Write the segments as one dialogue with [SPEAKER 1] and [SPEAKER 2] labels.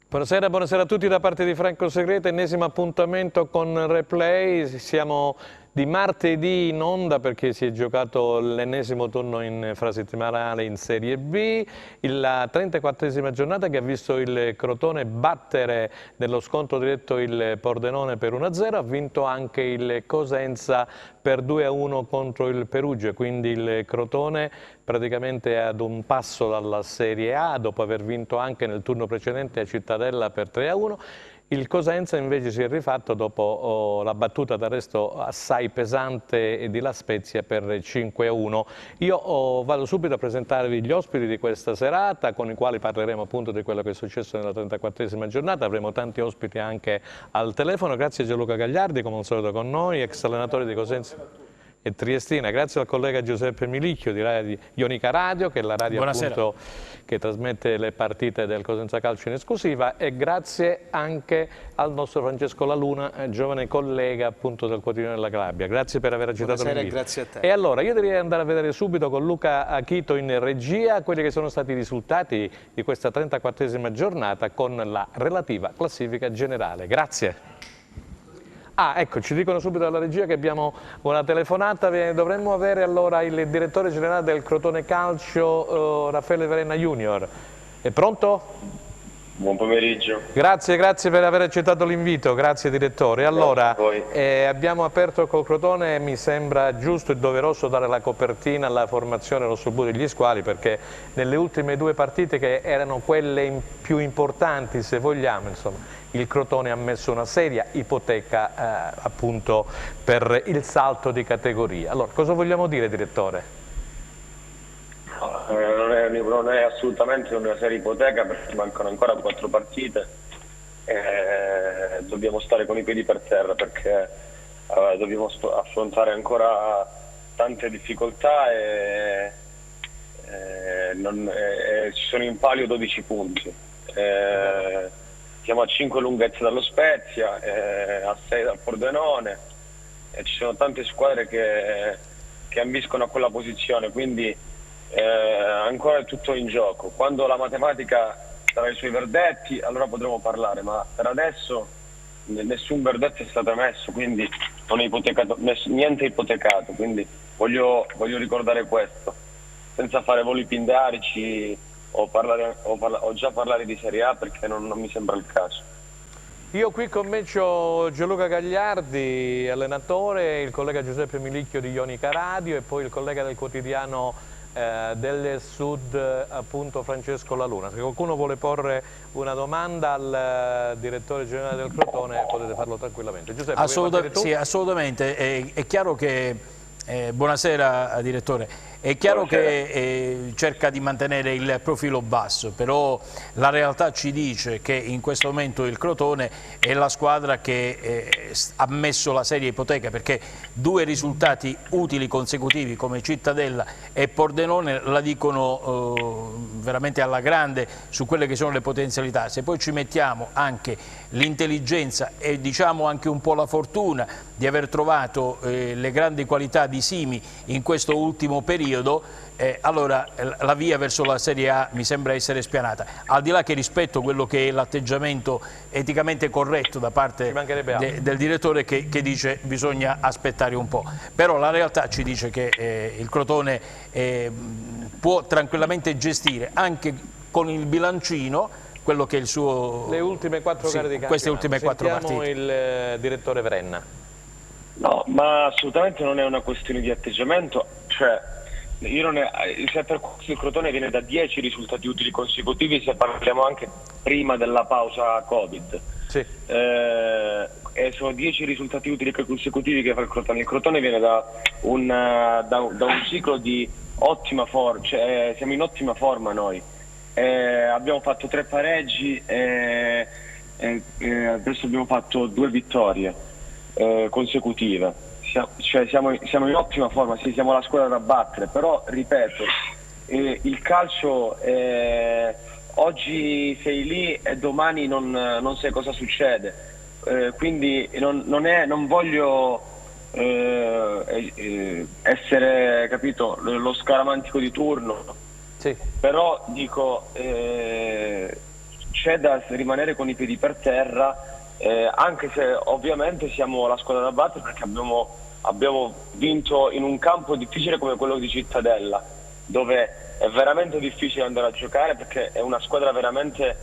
[SPEAKER 1] Buonasera, buonasera a tutti da parte di Franco Segreta, ennesimo appuntamento con Replay, siamo di martedì in onda perché si è giocato l'ennesimo turno infrasettimanale in Serie B, la 34esima giornata che ha visto il Crotone battere nello scontro diretto il Pordenone per 1-0, ha vinto anche il Cosenza per 2-1 contro il Perugia, quindi il Crotone praticamente è ad un passo dalla Serie A dopo aver vinto anche nel turno precedente a Cittadella per 3-1. Il Cosenza invece si è rifatto dopo la battuta d'arresto assai pesante di La Spezia per 5-1. Io vado subito a presentarvi gli ospiti di questa serata con i quali parleremo appunto di quello che è successo nella 34esima giornata. Avremo tanti ospiti anche al telefono. Grazie a Gianluca Gagliardi, come al solito con noi, ex allenatore di Cosenza e Triestina. Grazie al collega Giuseppe Milicchio di Ionica Radio, che è la radio appunto che trasmette le partite del Cosenza Calcio in esclusiva, e grazie anche al nostro Francesco La Luna, giovane collega appunto del Quotidiano della Calabria. Grazie per aver accettato l'invito.
[SPEAKER 2] Grazie a te.
[SPEAKER 1] E allora io direi andare a vedere subito con Luca Achito in regia quelli che sono stati i risultati di questa 34esima giornata con la relativa classifica generale. Grazie. Ecco, ci dicono subito dalla regia che abbiamo una telefonata, dovremmo avere allora il direttore generale del Crotone Calcio, Raffaele Verena Junior. È pronto?
[SPEAKER 3] Buon pomeriggio.
[SPEAKER 1] Grazie per aver accettato l'invito, grazie direttore. Allora, abbiamo aperto col Crotone e mi sembra giusto e doveroso dare la copertina alla formazione rossoblu degli squali, perché nelle ultime due partite, che erano quelle più importanti se vogliamo, insomma, il Crotone ha messo una seria ipoteca appunto per il salto di categoria. Allora, cosa vogliamo dire, direttore?
[SPEAKER 3] Non è assolutamente una seria ipoteca, perché mancano ancora 4 partite. Dobbiamo stare con i piedi per terra, perché dobbiamo affrontare tante difficoltà e ci sono in palio 12 punti. Siamo a 5 lunghezze dallo Spezia, a 6 dal Pordenone, e ci sono tante squadre che ambiscono a quella posizione, quindi ancora è tutto in gioco. Quando la matematica darà i suoi verdetti, allora potremo parlare, ma per adesso nessun verdetto è stato emesso, quindi non è ipotecato, niente è ipotecato, quindi voglio ricordare questo, senza fare voli pindarici o già parlare di Serie A, perché non mi sembra il caso.
[SPEAKER 1] Io qui con me c'ho Gianluca Gagliardi, allenatore, il collega Giuseppe Milicchio di Ionica Radio e poi il collega del quotidiano del Sud, appunto Francesco La Luna. Se qualcuno vuole porre una domanda al direttore generale del Crotone potete farlo tranquillamente. Giuseppe,
[SPEAKER 2] sì, assolutamente. È chiaro che, buonasera direttore, è chiaro che cerca di mantenere il profilo basso, però la realtà ci dice che in questo momento il Crotone è la squadra che ha messo la seria ipoteca, perché 2 risultati utili consecutivi come Cittadella e Pordenone la dicono veramente alla grande su quelle che sono le potenzialità. Se poi ci mettiamo anche l'intelligenza e diciamo anche un po' la fortuna di aver trovato le grandi qualità di Simi in questo ultimo periodo, allora la via verso la Serie A mi sembra essere spianata, al di là che rispetto quello che è l'atteggiamento eticamente corretto da parte del direttore che dice bisogna aspettare un po', però la realtà ci dice che il Crotone può tranquillamente gestire anche con il bilancino quello che è il suo...
[SPEAKER 1] Le ultime 4 gare di campionato.
[SPEAKER 2] Queste ultime 4 partite.
[SPEAKER 1] Sentiamo il direttore Verenna.
[SPEAKER 3] No, ma assolutamente non è una questione di atteggiamento, cioè se per il Crotone viene da 10 risultati utili consecutivi, se parliamo anche prima della pausa Covid.
[SPEAKER 1] Sì.
[SPEAKER 3] E sono 10 risultati utili consecutivi che fa il Crotone. Il Crotone viene da un ciclo di ottima forma, cioè siamo in ottima forma noi. Abbiamo fatto 3 pareggi e adesso abbiamo fatto 2 vittorie consecutive. Siamo in ottima forma, sì, siamo la squadra da battere, però ripeto, il calcio oggi sei lì e domani non sai cosa succede, quindi non voglio essere, capito, lo scaramantico di turno, sì. Però dico c'è da rimanere con i piedi per terra, anche se ovviamente siamo la squadra da battere, perché abbiamo vinto in un campo difficile come quello di Cittadella, dove è veramente difficile andare a giocare perché è una squadra veramente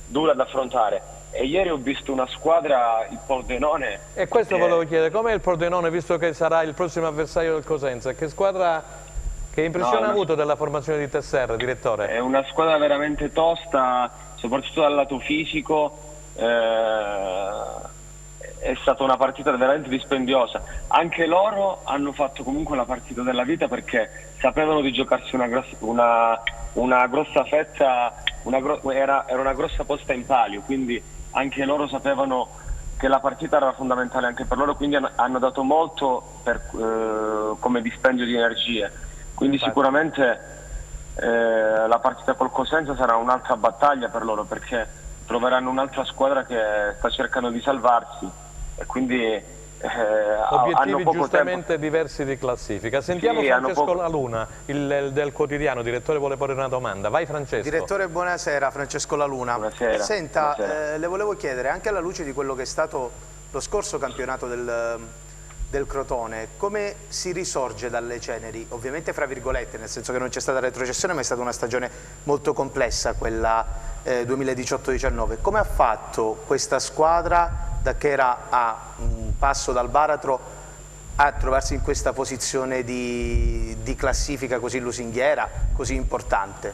[SPEAKER 3] dura da affrontare. E ieri ho visto una squadra, il Pordenone.
[SPEAKER 1] E questo volevo chiedere, com'è il Pordenone, visto che sarà il prossimo avversario del Cosenza? Che impressione ha avuto della formazione di Tesserre, direttore?
[SPEAKER 3] È una squadra veramente tosta, soprattutto dal lato fisico. È stata una partita veramente dispendiosa. Anche loro hanno fatto comunque la partita della vita, perché sapevano di giocarsi una grossa fetta, era una grossa posta in palio, quindi anche loro sapevano che la partita era fondamentale anche per loro, quindi hanno dato molto come dispendio di energie. Quindi sicuramente la partita col Cosenza sarà un'altra battaglia per loro, perché troveranno un'altra squadra che sta cercando di salvarsi, e quindi
[SPEAKER 1] obiettivi
[SPEAKER 3] hanno
[SPEAKER 1] giustamente
[SPEAKER 3] tempo.
[SPEAKER 1] diversi di classifica. Sentiamo
[SPEAKER 3] Sì,
[SPEAKER 1] Francesco Laluna, il del quotidiano. Il direttore vuole porre una domanda. Vai Francesco.
[SPEAKER 4] Direttore, buonasera. Francesco Laluna.
[SPEAKER 3] Buonasera.
[SPEAKER 4] Senta,
[SPEAKER 3] Buonasera.
[SPEAKER 4] le volevo chiedere, anche alla luce di quello che è stato lo scorso campionato del Crotone, come si risorge dalle ceneri? Ovviamente fra virgolette, nel senso che non c'è stata retrocessione, ma è stata una stagione molto complessa quella 2018-19. Come ha fatto questa squadra, da che era a un passo dal baratro, a trovarsi in questa posizione di classifica così lusinghiera, così importante?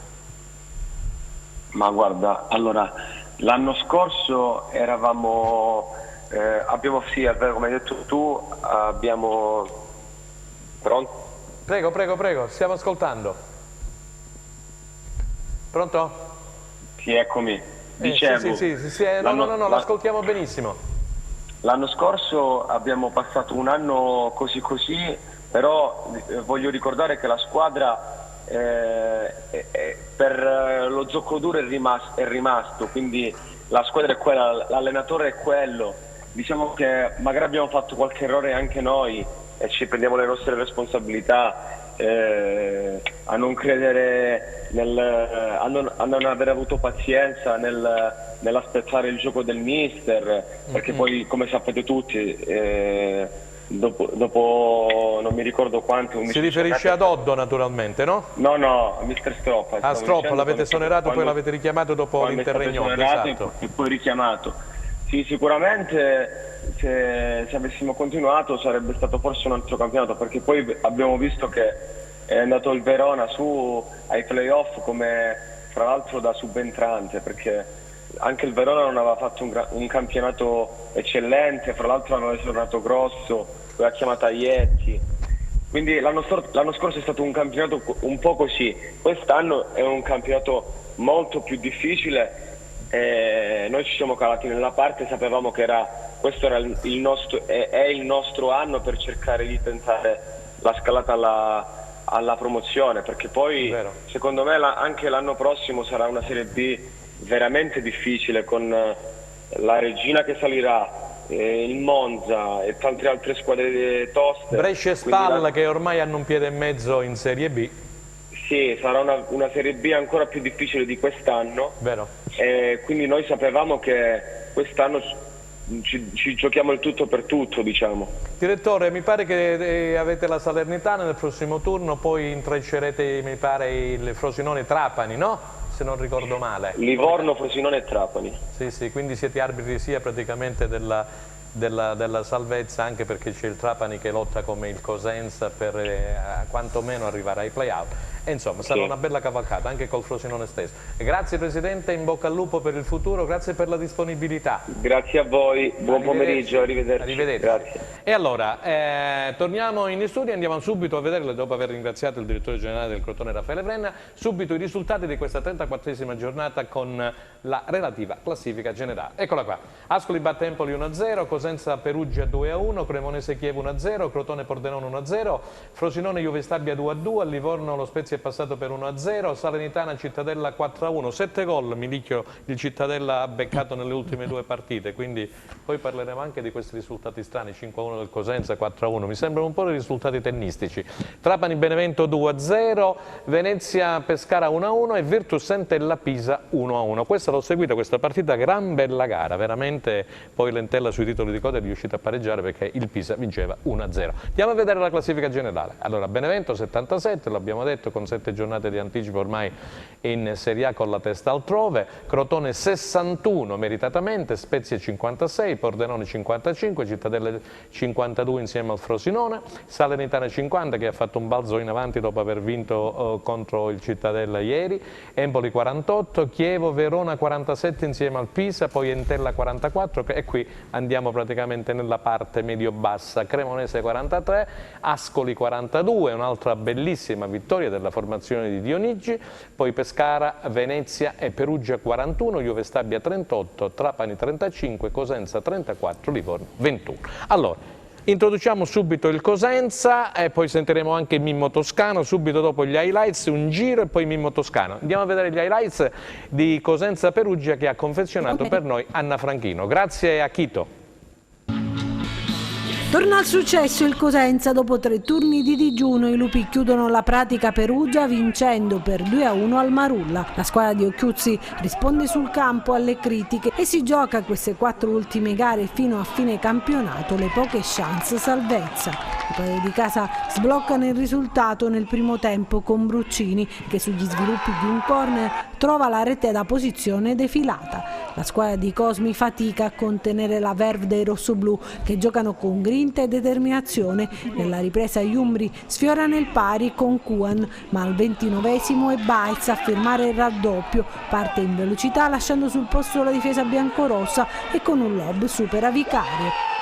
[SPEAKER 3] Ma guarda, allora, l'anno scorso eravamo, sì, è vero, come hai detto tu, abbiamo... Pronto?
[SPEAKER 1] Prego, stiamo ascoltando. Pronto?
[SPEAKER 3] Sì, eccomi. Dicevo,
[SPEAKER 1] sì, no, l'ascoltiamo benissimo.
[SPEAKER 3] L'anno scorso abbiamo passato un anno così, però voglio ricordare che la squadra per lo gioco duro è rimasto, quindi la squadra è quella, l'allenatore è quello. Diciamo che magari abbiamo fatto qualche errore anche noi e ci prendiamo le nostre responsabilità, a non credere a non aver avuto pazienza nell'aspettare il gioco del mister, perché poi, come sapete tutti, dopo non mi ricordo quanto...
[SPEAKER 1] Si riferisce ad Oddo naturalmente, no?
[SPEAKER 3] No, mister Stroppa.
[SPEAKER 1] A Stroppa, l'avete esonerato, poi l'avete richiamato dopo l'interregno, esatto.
[SPEAKER 3] E poi richiamato. Sì, sicuramente se avessimo continuato sarebbe stato forse un altro campionato, perché poi abbiamo visto che è andato il Verona su ai playoff come fra l'altro da subentrante, perché anche il Verona non aveva fatto un campionato eccellente, fra l'altro aveva esonato Grosso, aveva chiamato Aietti, quindi l'anno scorso è stato un campionato un po' così. Quest'anno è un campionato molto più difficile. Noi ci siamo calati nella parte, sapevamo che questo era è il nostro anno per cercare di tentare la scalata alla promozione, perché poi secondo me anche l'anno prossimo sarà una Serie B veramente difficile, con la Regina che salirà, il Monza e tante altre squadre toste.
[SPEAKER 1] Brescia e Spal che ormai hanno un piede e mezzo in Serie B.
[SPEAKER 3] Sì, sarà una Serie B ancora più difficile di quest'anno.
[SPEAKER 1] Vero.
[SPEAKER 3] Quindi noi sapevamo che quest'anno ci giochiamo il tutto per tutto, diciamo.
[SPEAKER 1] Direttore, mi pare che avete la Salernitana nel prossimo turno, poi intreccerete, mi pare, il Frosinone Trapani, no? Se non ricordo male.
[SPEAKER 3] Livorno, Frosinone e Trapani.
[SPEAKER 1] Sì, quindi siete arbitri sia praticamente della salvezza, anche perché c'è il Trapani che lotta come il Cosenza per quantomeno arrivare ai play-out. E insomma sarà una bella cavalcata anche col Frosinone stesso. Grazie Presidente, in bocca al lupo per il futuro, grazie per la disponibilità.
[SPEAKER 3] Grazie a voi, buon pomeriggio, arrivederci. Grazie.
[SPEAKER 1] E allora, torniamo in studio e andiamo subito a vedere, dopo aver ringraziato il direttore generale del Crotone Raffaele Brenna, subito i risultati di questa 34esima giornata con la relativa classifica generale. Eccola qua. Ascoli batte Empoli 1-0, Cosenza Perugia 2-1, Cremonese Chievo 1-0, Crotone Pordenone 1-0, Frosinone Juve Stabia 2-2, Livorno Lo Spezia è passato per 1-0, Salernitana Cittadella 4-1, 7 gol Milicchio il Cittadella ha beccato nelle ultime 2 partite, quindi poi parleremo anche di questi risultati strani, 5-1 del Cosenza, 4-1, mi sembrano un po' dei risultati tennistici. Trapani Benevento 2-0, Venezia Pescara 1-1 e Virtus Entella Pisa 1-1. Questa l'ho seguita, questa partita, gran bella gara, veramente poi l'Entella sui titoli di coda è riuscita a pareggiare perché il Pisa vinceva 1-0. Andiamo a vedere la classifica generale. Allora Benevento 77, l'abbiamo detto, con 7 giornate di anticipo ormai in Serie A con la testa altrove, Crotone 61 meritatamente, Spezia 56, Pordenone 55, Cittadella 52 insieme al Frosinone, Salernitana 50 che ha fatto un balzo in avanti dopo aver vinto contro il Cittadella ieri, Empoli 48, Chievo Verona 47 insieme al Pisa, poi Entella 44 e qui andiamo praticamente nella parte medio-bassa, Cremonese 43, Ascoli 42, un'altra bellissima vittoria della formazione di Dionigi, poi Pescara, Venezia e Perugia 41, Juve Stabia 38, Trapani 35, Cosenza 34, Livorno 21. Allora, introduciamo subito il Cosenza e poi sentiremo anche il Mimmo Toscano, subito dopo gli highlights, un giro e poi Mimmo Toscano. Andiamo a vedere gli highlights di Cosenza Perugia che ha confezionato per noi Anna Franchino. Grazie a Chito.
[SPEAKER 5] Torna al successo il Cosenza, dopo 3 turni di digiuno i lupi chiudono la pratica Perugia vincendo per 2-1 al Marulla. La squadra di Occhiuzzi risponde sul campo alle critiche e si gioca queste 4 ultime gare fino a fine campionato le poche chance salvezza. I padri di casa sbloccano il risultato nel primo tempo con Bruccini che sugli sviluppi di un corner trova la rete da posizione defilata. La squadra di Cosmi fatica a contenere la verve dei rossoblù che giocano con grinta e determinazione. Nella ripresa gli umbri sfiorano il pari con Kuan, ma al 29esimo è Baez a firmare il raddoppio. Parte in velocità lasciando sul posto la difesa biancorossa e con un lob supera Vicario.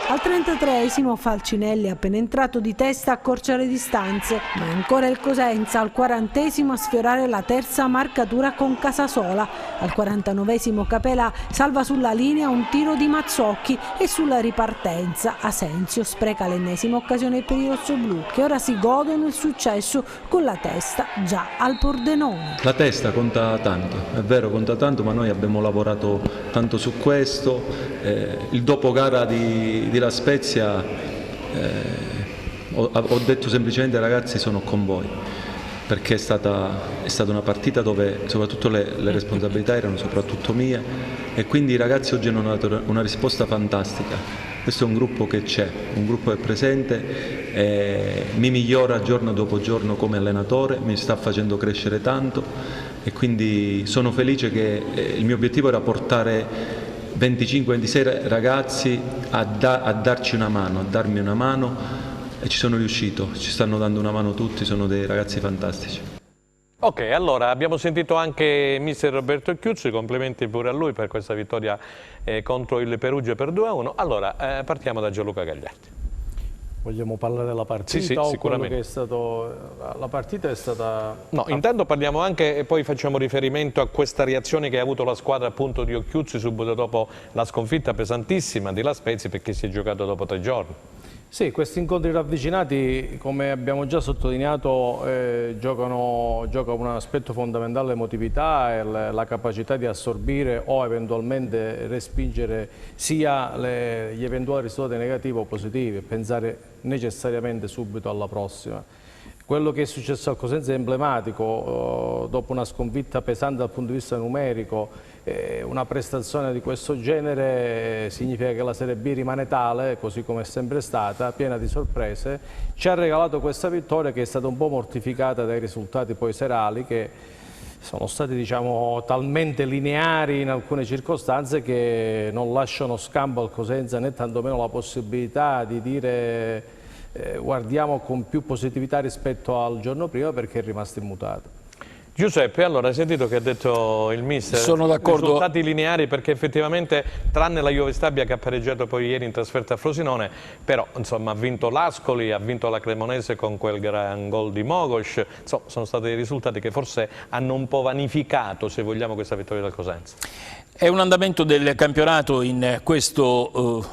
[SPEAKER 5] Al 33esimo Falcinelli appena entrato di testa accorcia le distanze, ma è ancora il Cosenza al 40esimo a sfiorare la terza marcatura con Casasola. Al 49esimo Capela salva sulla linea un tiro di Mazzocchi e sulla ripartenza Asensio spreca l'ennesima occasione per i rossoblù che ora si godono il successo con la testa già al Pordenone.
[SPEAKER 6] La testa conta tanto, è vero conta tanto, ma noi abbiamo lavorato tanto su questo. Il dopo gara di La Spezia ho detto semplicemente ragazzi sono con voi, perché è stata una partita dove soprattutto le responsabilità erano soprattutto mie e quindi i ragazzi oggi hanno dato una risposta fantastica. Questo è un gruppo che c'è, un gruppo che è presente, mi migliora giorno dopo giorno come allenatore, mi sta facendo crescere tanto e quindi sono felice che il mio obiettivo era portare 25-26 ragazzi a darci una mano, a darmi una mano e ci sono riuscito, ci stanno dando una mano tutti, sono dei ragazzi fantastici.
[SPEAKER 1] Ok, allora abbiamo sentito anche mister Roberto Occhiuzzi, complimenti pure a lui per questa vittoria contro il Perugia per 2-1. Allora partiamo da Gianluca Gagliardi.
[SPEAKER 7] Vogliamo parlare della partita?
[SPEAKER 1] Sì,
[SPEAKER 7] o
[SPEAKER 1] sicuramente.
[SPEAKER 7] Quello che è stato... La partita è stata...
[SPEAKER 1] No, intanto parliamo anche e poi facciamo riferimento a questa reazione che ha avuto la squadra appunto di Occhiuzzi subito dopo la sconfitta pesantissima di La Spezia perché si è giocato dopo 3 giorni.
[SPEAKER 7] Sì, questi incontri ravvicinati, come abbiamo già sottolineato, giocano un aspetto fondamentale l'emotività e la capacità di assorbire o eventualmente respingere sia gli eventuali risultati negativi o positivi e pensare necessariamente subito alla prossima. Quello che è successo al Cosenza è emblematico, dopo una sconfitta pesante dal punto di vista numerico, una prestazione di questo genere significa che la Serie B rimane tale, così come è sempre stata, piena di sorprese. Ci ha regalato questa vittoria che è stata un po' mortificata dai risultati poi serali che sono stati diciamo talmente lineari in alcune circostanze che non lasciano scampo al Cosenza né tantomeno la possibilità di dire guardiamo con più positività rispetto al giorno prima perché è rimasto immutato.
[SPEAKER 1] Giuseppe, allora hai sentito che ha detto il mister?
[SPEAKER 2] Sono d'accordo.
[SPEAKER 1] Risultati lineari perché effettivamente tranne la Juve Stabia che ha pareggiato poi ieri in trasferta a Frosinone, però insomma ha vinto l'Ascoli, ha vinto la Cremonese con quel gran gol di Mogos, insomma sono stati dei risultati che forse hanno un po' vanificato, se vogliamo, questa vittoria del Cosenza.
[SPEAKER 2] È un andamento del campionato in questo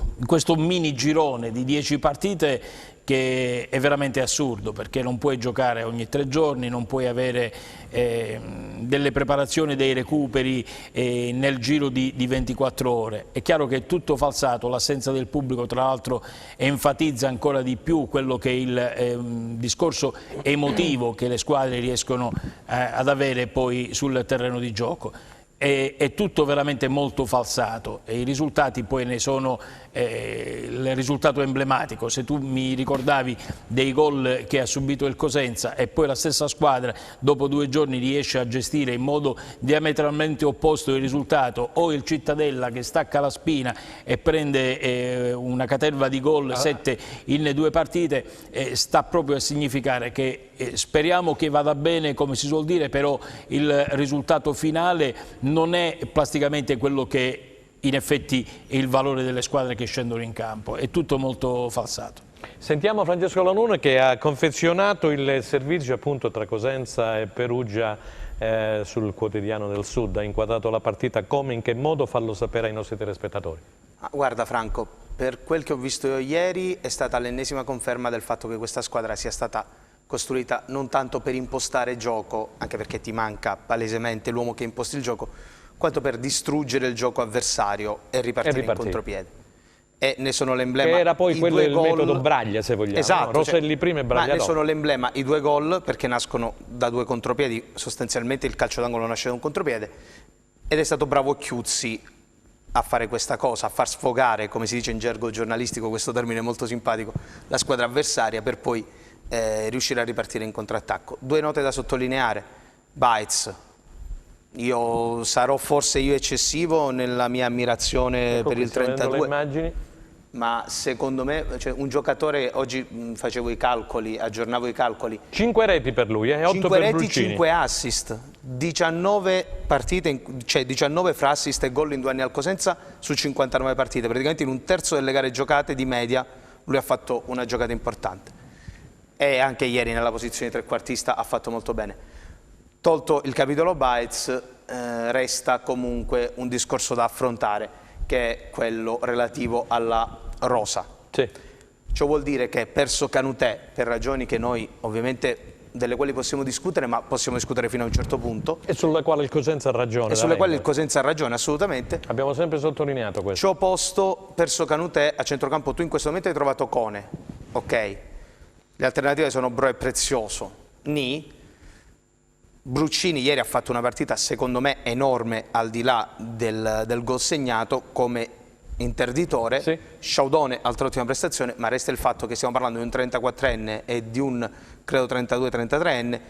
[SPEAKER 2] mini girone di 10 partite che è veramente assurdo, perché non puoi giocare ogni 3 giorni, non puoi avere delle preparazioni, dei recuperi nel giro di 24 ore. È chiaro che è tutto falsato, l'assenza del pubblico tra l'altro enfatizza ancora di più quello che è il discorso emotivo che le squadre riescono ad avere poi sul terreno di gioco. È tutto veramente molto falsato e i risultati poi ne sono il risultato emblematico. Se tu mi ricordavi dei gol che ha subito il Cosenza e poi la stessa squadra dopo 2 giorni riesce a gestire in modo diametralmente opposto il risultato, o il Cittadella che stacca la spina e prende una caterva di gol, 7 in 2 partite, sta proprio a significare che speriamo che vada bene, come si suol dire, però il risultato finale non è plasticamente quello che in effetti è il valore delle squadre che scendono in campo, è tutto molto falsato.
[SPEAKER 1] Sentiamo Francesco Lanone che ha confezionato il servizio appunto tra Cosenza e Perugia sul Quotidiano del Sud, ha inquadrato la partita come, in che modo, fallo sapere ai nostri telespettatori.
[SPEAKER 4] Guarda Franco, per quel che ho visto io ieri è stata l'ennesima conferma del fatto che questa squadra sia stata costruita non tanto per impostare gioco, anche perché ti manca palesemente l'uomo che imposti il gioco, quanto per distruggere il gioco avversario e ripartire in contropiede. E ne sono l'emblema.
[SPEAKER 1] Che era poi quello il
[SPEAKER 4] gol...
[SPEAKER 1] metodo Braglia, se vogliamo.
[SPEAKER 4] Esatto,
[SPEAKER 1] no? Rosselli prima e Braglia
[SPEAKER 4] ma ne
[SPEAKER 1] dopo.
[SPEAKER 4] sono l'emblema i 2 gol, perché nascono da 2 contropiedi, sostanzialmente il calcio d'angolo nasce da un contropiede, ed è stato bravo Chiuzzi a fare questa cosa, a far sfogare, come si dice in gergo giornalistico, questo termine molto simpatico, la squadra avversaria per poi riuscire a ripartire in contrattacco. 2 note da sottolineare. Baez, io sarò forse eccessivo nella mia ammirazione per il 32, ma secondo me un giocatore, oggi facevo i calcoli, aggiornavo i calcoli,
[SPEAKER 1] 5 reti per lui, 8
[SPEAKER 4] 5
[SPEAKER 1] per
[SPEAKER 4] reti,
[SPEAKER 1] Bruccini.
[SPEAKER 4] 5 assist, 19 partite, cioè 19 fra assist e gol in 2 anni al Cosenza su 59 partite, praticamente in un terzo delle gare giocate di media lui ha fatto una giocata importante. E anche ieri nella posizione di trequartista ha fatto molto bene. Tolto il capitolo Baez, resta comunque un discorso da affrontare, che è quello relativo alla rosa.
[SPEAKER 1] Sì.
[SPEAKER 4] Ciò vuol dire che perso Canutè, per ragioni che noi ovviamente delle quali possiamo discutere, ma possiamo discutere fino a un certo punto.
[SPEAKER 1] E sulle quali il Cosenza ha ragione.
[SPEAKER 4] E sulle quali il Cosenza ha ragione, assolutamente.
[SPEAKER 1] Abbiamo sempre sottolineato questo.
[SPEAKER 4] Ciò posto, perso Canutè, a centrocampo tu in questo momento hai trovato Cone, ok? Le alternative sono Bro e Prezioso. Bruccini ieri ha fatto una partita secondo me enorme, al di là del gol segnato come interditore.
[SPEAKER 1] Sì.
[SPEAKER 4] Sciaudone, altra ottima prestazione, ma resta il fatto che stiamo parlando di un 34enne e di un credo 32-33enne.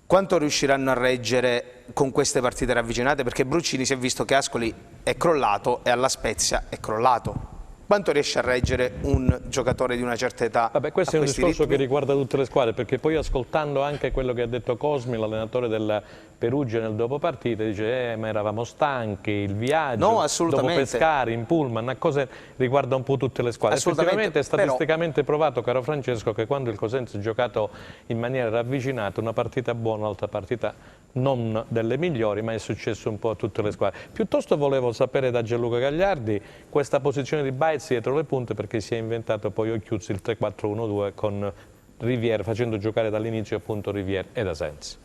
[SPEAKER 4] Quanto riusciranno a reggere con queste partite ravvicinate? Perché Bruccini si è visto che Ascoli è crollato e alla Spezia è crollato. Quanto riesce a reggere un giocatore di una certa età?
[SPEAKER 1] Vabbè, questo è un discorso
[SPEAKER 4] ritmi?
[SPEAKER 1] che riguarda tutte le squadre, perché poi ascoltando anche quello che ha detto Cosmi, l'allenatore del Perugia nel dopo partita, dice ma eravamo stanchi, il viaggio,
[SPEAKER 4] no, assolutamente.
[SPEAKER 1] dopo pescare in pullman, a cose riguarda un po' tutte le squadre. Effettivamente è statisticamente provato, caro Francesco, che quando il Cosenza ha giocato in maniera ravvicinata, una partita buona, un'altra partita non delle migliori, ma è successo un po' a tutte le squadre. Piuttosto volevo sapere da Gianluca Gagliardi questa posizione di Baez dietro le punte, perché si è inventato poi Occhiuzzi il 3-4-1-2 con Rivière, facendo giocare dall'inizio appunto Rivière ed Asensi.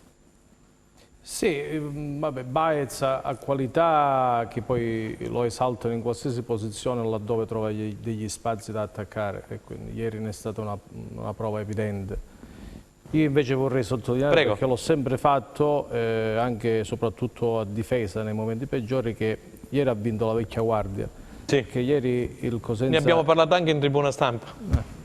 [SPEAKER 7] Sì, vabbè, Baez ha qualità che poi lo esaltano in qualsiasi posizione laddove trova degli spazi da attaccare, e quindi ieri ne è stata una prova evidente. Io invece vorrei sottolineare, perché l'ho sempre fatto, anche e soprattutto a difesa nei momenti peggiori, che ieri ha vinto la vecchia guardia.
[SPEAKER 1] Sì.
[SPEAKER 7] Perché ieri il Cosenza...
[SPEAKER 1] Ne abbiamo parlato anche in tribuna stampa.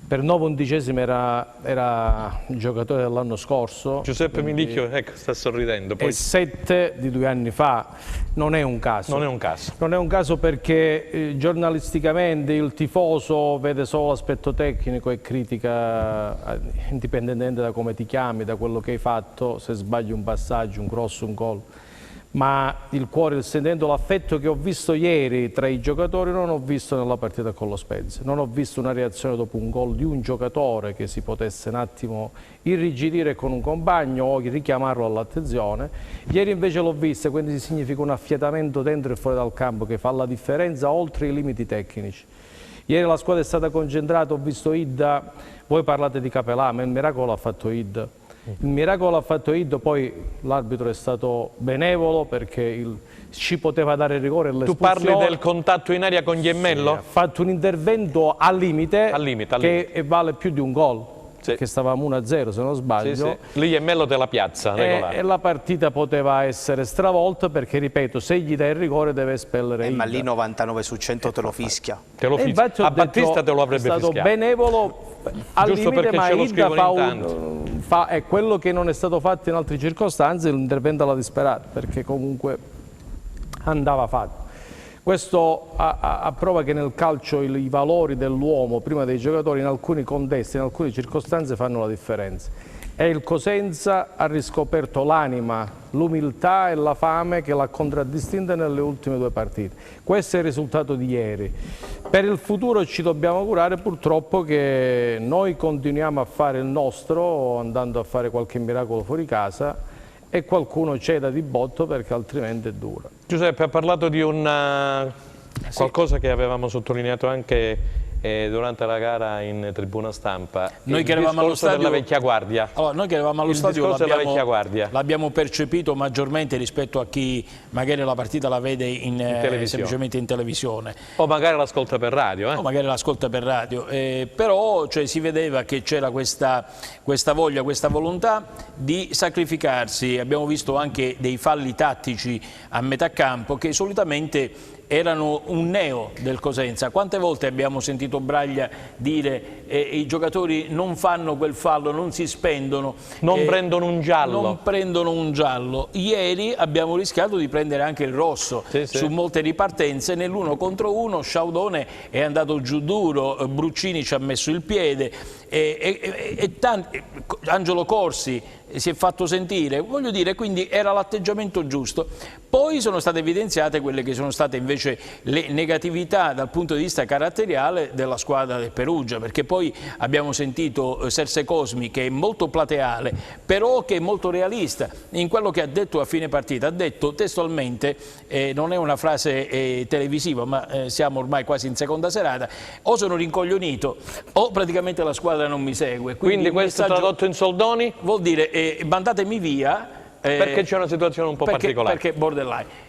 [SPEAKER 7] Per 9/11 era il giocatore dell'anno scorso.
[SPEAKER 1] Giuseppe Milicchio, ecco, sta sorridendo. Poi...
[SPEAKER 7] E 7 di 2 anni fa. Non è un caso.
[SPEAKER 1] Non è un caso.
[SPEAKER 7] Non è un caso perché giornalisticamente il tifoso vede solo l'aspetto tecnico e critica, indipendentemente da come ti chiami, da quello che hai fatto, se sbagli un passaggio, un cross, un gol. Ma il cuore, sentendo l'affetto che ho visto ieri tra i giocatori, non ho visto nella partita con lo Spezia. Non ho visto una reazione dopo un gol di un giocatore che si potesse un attimo irrigidire con un compagno o richiamarlo all'attenzione. Ieri invece l'ho vista, quindi significa un affiatamento dentro e fuori dal campo che fa la differenza oltre i limiti tecnici. Ieri la squadra è stata concentrata, ho visto Idda, voi parlate di Capelà, ma il miracolo l'ha fatto Idda. Il miracolo l'ha fatto Idda, poi l'arbitro è stato benevolo perché ci poteva dare il rigore.
[SPEAKER 1] Tu parli del contatto in aria con Iemmello?
[SPEAKER 7] Sì, ha fatto un intervento al limite, che vale più di un gol. Che stavamo 1-0 se non sbaglio.
[SPEAKER 1] Lì Iemmello te la piazza,
[SPEAKER 7] e la partita poteva essere stravolta perché, ripeto, se gli dai il rigore deve espellere
[SPEAKER 4] ma lì 99 su 100 te lo fischia.
[SPEAKER 1] A Battista te lo avrebbe fischiato.
[SPEAKER 7] È stato benevolo al limite, ma Idda fa è quello che non è stato fatto in altre circostanze, l'intervento alla disperata, perché comunque andava fatto. Questo a prova che nel calcio i valori dell'uomo prima dei giocatori in alcuni contesti, in alcune circostanze fanno la differenza. E il Cosenza ha riscoperto l'anima, l'umiltà e la fame che l'ha contraddistinta nelle ultime 2 partite. Questo è il risultato di ieri. Per il futuro ci dobbiamo augurare purtroppo che noi continuiamo a fare il nostro, andando a fare qualche miracolo fuori casa, e qualcuno ceda di botto perché altrimenti è dura.
[SPEAKER 1] Giuseppe ha parlato di qualcosa che avevamo sottolineato anche durante la gara in tribuna stampa.
[SPEAKER 2] Noi che eravamo allo stadio
[SPEAKER 1] della vecchia guardia.
[SPEAKER 2] Allora, noi che eravamo allo stadio
[SPEAKER 1] l'abbiamo
[SPEAKER 2] percepito maggiormente rispetto a chi magari la partita la vede semplicemente in televisione.
[SPEAKER 1] O magari l'ascolta per radio.
[SPEAKER 2] O magari l'ascolta per radio. Però si vedeva che c'era questa voglia, questa volontà di sacrificarsi. Abbiamo visto anche dei falli tattici a metà campo che solitamente erano un neo del Cosenza. Quante volte abbiamo sentito Braglia dire i giocatori non fanno quel fallo, non si spendono,
[SPEAKER 1] non prendono un giallo.
[SPEAKER 2] Non prendono un giallo. Ieri abbiamo rischiato di prendere anche il rosso su molte ripartenze. Nell'1 contro 1 Sciaudone è andato giù duro, Bruccini ci ha messo il piede Angelo Corsi si è fatto sentire, voglio dire, quindi era l'atteggiamento giusto. Poi sono state evidenziate quelle che sono state invece le negatività dal punto di vista caratteriale della squadra del Perugia, perché poi abbiamo sentito Serse Cosmi che è molto plateale, però che è molto realista in quello che ha detto a fine partita. Ha detto testualmente, non è una frase televisiva, ma siamo ormai quasi in seconda serata, o sono rincoglionito o praticamente la squadra non mi segue.
[SPEAKER 1] Quindi questo tradotto in soldoni
[SPEAKER 2] vuol dire mandatemi via
[SPEAKER 1] perché c'è una situazione un po' particolare,
[SPEAKER 2] perché borderline.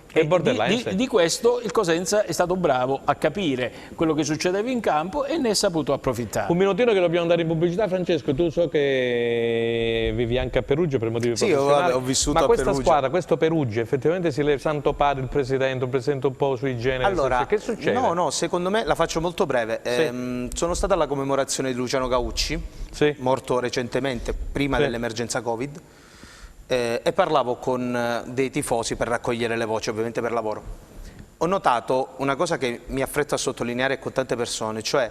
[SPEAKER 2] Di questo il Cosenza è stato bravo a capire quello che succedeva in campo e ne è saputo approfittare.
[SPEAKER 1] Un minutino che dobbiamo andare in pubblicità. Francesco, tu so che vivi anche a Perugia per motivi professionali.
[SPEAKER 4] Ho vissuto
[SPEAKER 1] ma
[SPEAKER 4] a
[SPEAKER 1] questa squadra, questo Perugia, effettivamente si leva Santo Padre, il presidente un po' sui generi.
[SPEAKER 4] Allora,
[SPEAKER 1] che succede?
[SPEAKER 4] No, secondo me la faccio molto breve. Sono stata alla commemorazione di Luciano Gaucci, morto recentemente, prima dell'emergenza Covid. E parlavo con dei tifosi per raccogliere le voci, ovviamente per lavoro. Ho notato una cosa che mi affretto a sottolineare con tante persone, cioè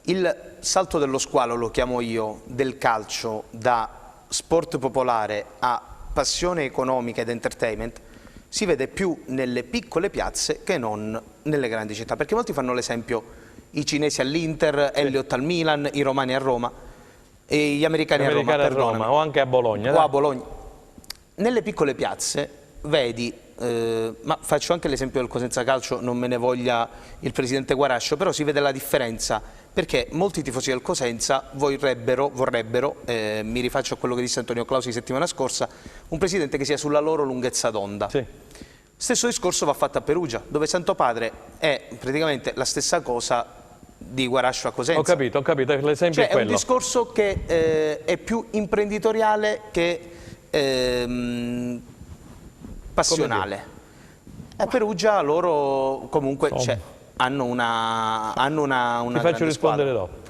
[SPEAKER 4] il salto dello squalo, lo chiamo io, del calcio da sport popolare a passione economica ed entertainment si vede più nelle piccole piazze che non nelle grandi città, perché molti fanno l'esempio i cinesi all'Inter, Elliott al Milan, i romani a Roma e gli americani a Roma,
[SPEAKER 1] o anche a Bologna.
[SPEAKER 4] O a Bologna. Nelle piccole piazze vedi, ma faccio anche l'esempio del Cosenza Calcio, non me ne voglia il presidente Guarascio, però si vede la differenza, perché molti tifosi del Cosenza vorrebbero, mi rifaccio a quello che disse Antonio Clausi settimana scorsa, un presidente che sia sulla loro lunghezza d'onda. Stesso discorso va fatto a Perugia, dove Santo Padre è praticamente la stessa cosa di Guarascio a Cosenza.
[SPEAKER 1] Ho capito, l'esempio è quello.
[SPEAKER 4] È un discorso che è più imprenditoriale che passionale. A Perugia loro comunque hanno una
[SPEAKER 1] Ti faccio rispondere dopo.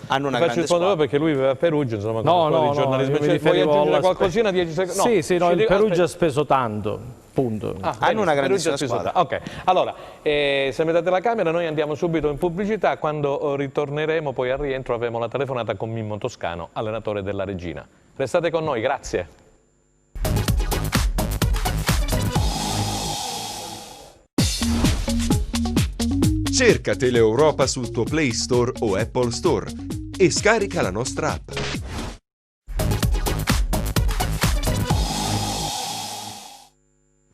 [SPEAKER 1] Perché lui vive a Perugia, insomma, di giornalismo. Vuoi aggiungere qualcosina? 10 secondi?
[SPEAKER 7] Sì, il Perugia ha speso tanto, punto.
[SPEAKER 4] Hanno una grandissima squadra.
[SPEAKER 1] Ok, allora, se mettete la camera noi andiamo subito in pubblicità. Quando ritorneremo poi al rientro avremo la telefonata con Mimmo Toscano, allenatore della Regina. Restate con noi, grazie.
[SPEAKER 8] Cerca Teleeuropa sul tuo Play Store o Apple Store e scarica la nostra app.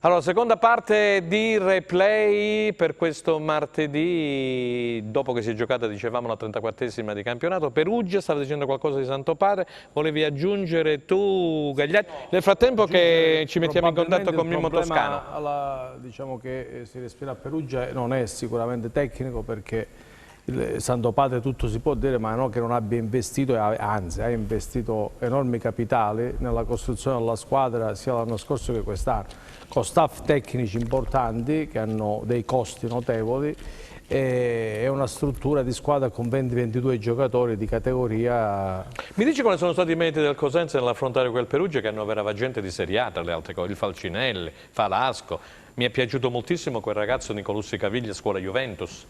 [SPEAKER 1] Allora, seconda parte di replay per questo martedì, dopo che si è giocata, dicevamo, la 34esima di campionato. Perugia, stava dicendo qualcosa di Santopare, volevi aggiungere tu, Gagliardi? Nel frattempo che ci mettiamo in contatto con Mimmo Toscano.
[SPEAKER 7] Diciamo che si respira a Perugia non è sicuramente tecnico, perché il Santopate tutto si può dire, ma non che non abbia investito, anzi ha investito enormi capitali nella costruzione della squadra sia l'anno scorso che quest'anno, con staff tecnici importanti che hanno dei costi notevoli, e è una struttura di squadra con 20-22 giocatori di categoria.
[SPEAKER 1] Mi dici quali sono stati i meriti del Cosenza nell'affrontare quel Perugia che annoverava gente di Serie A, tra le altre cose, il Falcinelli, Falasco. Mi è piaciuto moltissimo quel ragazzo Nicolussi Caviglia, scuola Juventus.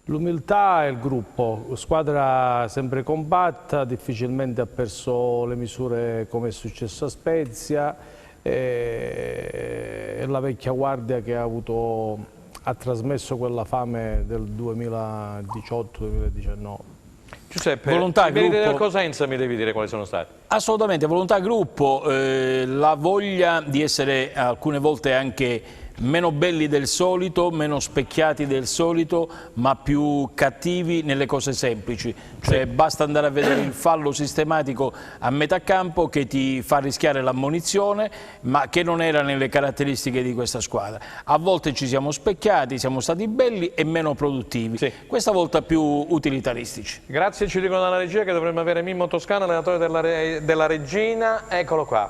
[SPEAKER 7] L'umiltà e il gruppo, squadra sempre compatta, difficilmente ha perso le misure come è successo a Spezia, e la vecchia guardia che ha trasmesso quella fame del 2018-2019.
[SPEAKER 1] Giuseppe, i meriti del Cosenza mi devi dire quali sono stati?
[SPEAKER 2] Assolutamente, volontà gruppo, la voglia di essere alcune volte anche meno belli del solito, meno specchiati del solito, ma più cattivi nelle cose semplici. Cioè basta andare a vedere il fallo sistematico a metà campo che ti fa rischiare l'ammonizione, ma che non era nelle caratteristiche di questa squadra. A volte ci siamo specchiati, siamo stati belli e meno produttivi, questa volta più utilitaristici.
[SPEAKER 1] Grazie, ci dicono dalla regia che dovremmo avere Mimmo Toscano, allenatore della Regina. Eccolo qua.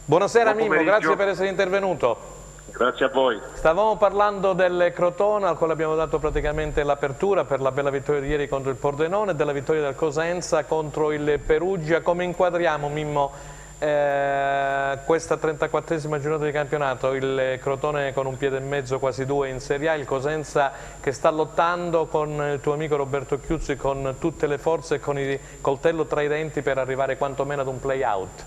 [SPEAKER 1] Buonasera Mimmo, grazie per essere intervenuto.
[SPEAKER 9] Grazie a voi.
[SPEAKER 1] Stavamo parlando del Crotone, al quale abbiamo dato praticamente l'apertura per la bella vittoria di ieri contro il Pordenone, e della vittoria del Cosenza contro il Perugia. Come inquadriamo, Mimmo, questa 34esima giornata di campionato? Il Crotone con un piede e mezzo, quasi due in Serie A, il Cosenza che sta lottando con il tuo amico Roberto Chiuzzi con tutte le forze e con il coltello tra i denti per arrivare quantomeno ad un play-out.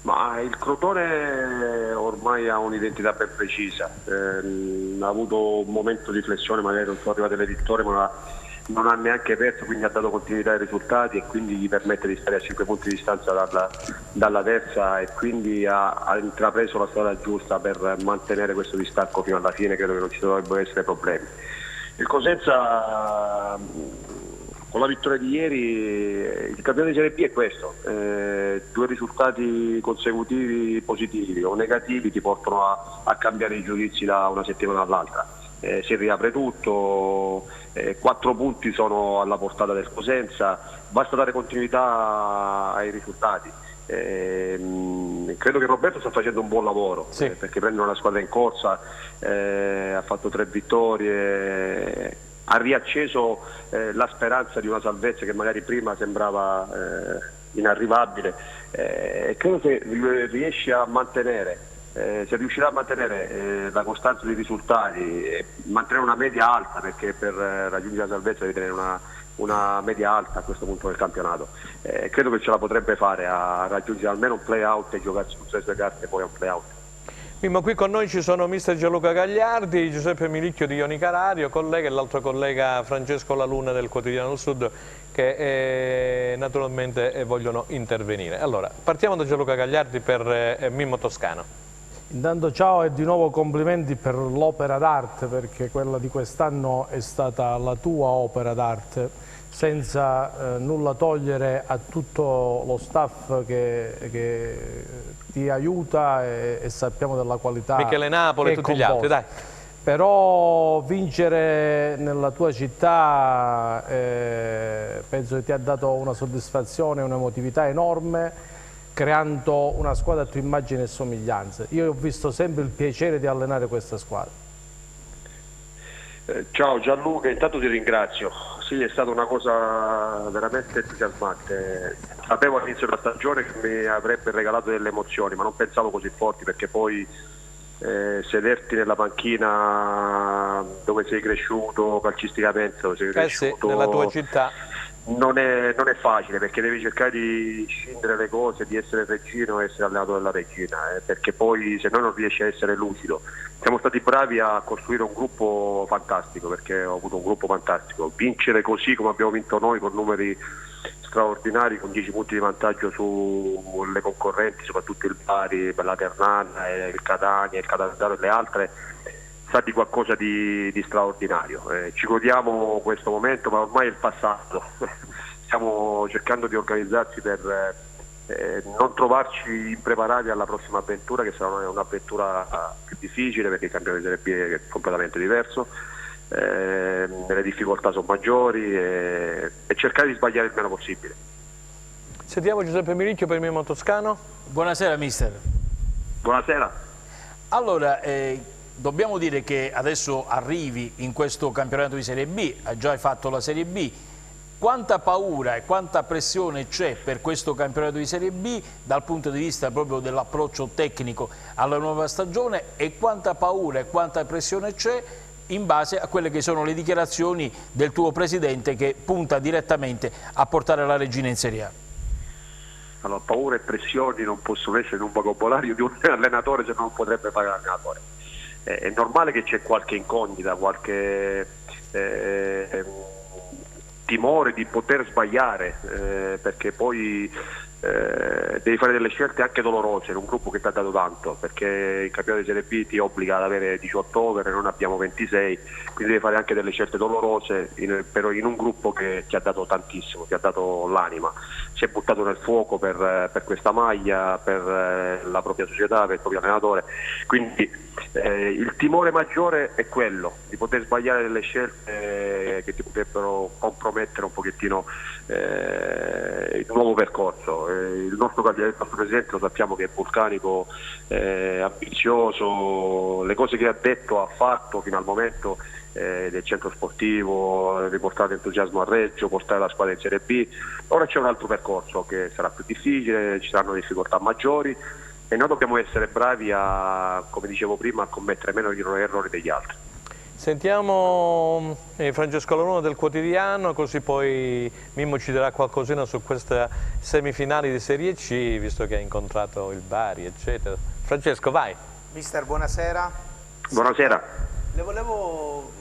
[SPEAKER 9] Ma il Crotone ormai ha un'identità ben precisa, ha avuto un momento di flessione, magari non sono arrivate le vittorie, ma non ha neanche perso, quindi ha dato continuità ai risultati e quindi gli permette di stare a 5 punti di distanza dalla terza, e quindi ha intrapreso la strada giusta per mantenere questo distacco fino alla fine. Credo che non ci dovrebbero essere problemi. Il Cosenza, con la vittoria di ieri, il campionato di Serie B è questo, 2 risultati consecutivi positivi o negativi ti portano a cambiare i giudizi da una settimana all'altra. Si riapre tutto, 4 punti sono alla portata del Cosenza, basta dare continuità ai risultati. Credo che Roberto sta facendo un buon lavoro, perché prende una squadra in corsa, ha fatto 3 vittorie, ha riacceso la speranza di una salvezza che magari prima sembrava inarrivabile, e credo che riesce a mantenere, se riuscirà a mantenere la costanza dei risultati e mantenere una media alta, perché per raggiungere la salvezza devi tenere una media alta a questo punto del campionato, credo che ce la potrebbe fare a raggiungere almeno un play-out e giocarsi tutte le sue carte e poi a un play-out.
[SPEAKER 1] Mimmo, qui con noi ci sono mister Gianluca Gagliardi, Giuseppe Milicchio di Ionica Radio, collega, e l'altro collega Francesco La Luna del Quotidiano del Sud, che naturalmente vogliono intervenire. Allora, partiamo da Gianluca Gagliardi per Mimmo Toscano.
[SPEAKER 7] Intanto ciao e di nuovo complimenti per l'opera d'arte, perché quella di quest'anno è stata la tua opera d'arte, senza nulla togliere a tutto lo staff che ti aiuta, e sappiamo della qualità.
[SPEAKER 1] Michele Napoli e tutti gli altri, dai.
[SPEAKER 7] Però vincere nella tua città penso che ti ha dato una soddisfazione e un'emotività enorme, creando una squadra a tua immagine e somiglianza. Io ho visto sempre il piacere di allenare questa squadra.
[SPEAKER 9] Ciao Gianluca, intanto ti ringrazio. Sì, è stata una cosa veramente entusiasmante. Sapevo all'inizio della stagione che mi avrebbe regalato delle emozioni, ma non pensavo così forti, perché poi sederti nella panchina dove sei cresciuto calcisticamente, dove sei cresciuto,
[SPEAKER 1] nella tua città,
[SPEAKER 9] non è facile, perché devi cercare di scindere le cose, di essere Reggino e essere allenato della Regina, perché poi se no non riesci a essere lucido. Siamo stati bravi a costruire un gruppo fantastico, perché ho avuto un gruppo fantastico. Vincere così come abbiamo vinto noi, con numeri straordinari con 10 punti di vantaggio sulle concorrenti, soprattutto il Bari, per la Ternana, il Catania, il Catanzaro e le altre, sa di qualcosa di straordinario. Ci godiamo questo momento, ma ormai è il passato. Stiamo cercando di organizzarci per non trovarci impreparati alla prossima avventura, che sarà un'avventura più difficile perché il campione di Serie B è completamente diverso, le difficoltà sono maggiori e cercare di sbagliare il meno possibile.
[SPEAKER 1] Sentiamo Giuseppe Milicchio per Mimo Toscano.
[SPEAKER 2] Buonasera mister.
[SPEAKER 9] Buonasera.
[SPEAKER 2] Allora, dobbiamo dire che adesso arrivi in questo campionato di Serie B, hai già fatto la Serie B. Quanta paura e quanta pressione c'è per questo campionato di Serie B dal punto di vista proprio dell'approccio tecnico alla nuova stagione, e quanta paura e quanta pressione c'è in base a quelle che sono le dichiarazioni del tuo presidente, che punta direttamente a portare la Regina in Serie A?
[SPEAKER 9] Allora, paura e pressioni non possono essere in un vocabolario di un allenatore, se non potrebbe fare l'allenatore. È normale che c'è qualche incognita, qualche timore di poter sbagliare, perché poi devi fare delle scelte anche dolorose in un gruppo che ti ha dato tanto, perché il campionato di Serie B ti obbliga ad avere 18 over e non abbiamo 26, quindi devi fare anche delle scelte dolorose però in un gruppo che ti ha dato tantissimo, ti ha dato l'anima, si è buttato nel fuoco per questa maglia, per la propria società, per il proprio allenatore, quindi il timore maggiore è quello di poter sbagliare delle scelte che ti potrebbero compromettere un pochettino il nuovo percorso. Il nostro presidente lo sappiamo che è vulcanico, ambizioso, le cose che ha detto, ha fatto fino al momento, del centro sportivo, riportare entusiasmo a Reggio, portare la squadra in Serie B. Ora c'è un altro percorso che sarà più difficile, ci saranno difficoltà maggiori e noi dobbiamo essere bravi a, come dicevo prima, a commettere meno errori degli altri.
[SPEAKER 1] Sentiamo Francesco Laruno del Quotidiano, così poi Mimmo ci dirà qualcosina su queste semifinali di Serie C, visto che ha incontrato il Bari, eccetera. Francesco, vai.
[SPEAKER 4] Mister, buonasera.
[SPEAKER 9] Buonasera.
[SPEAKER 4] Le volevo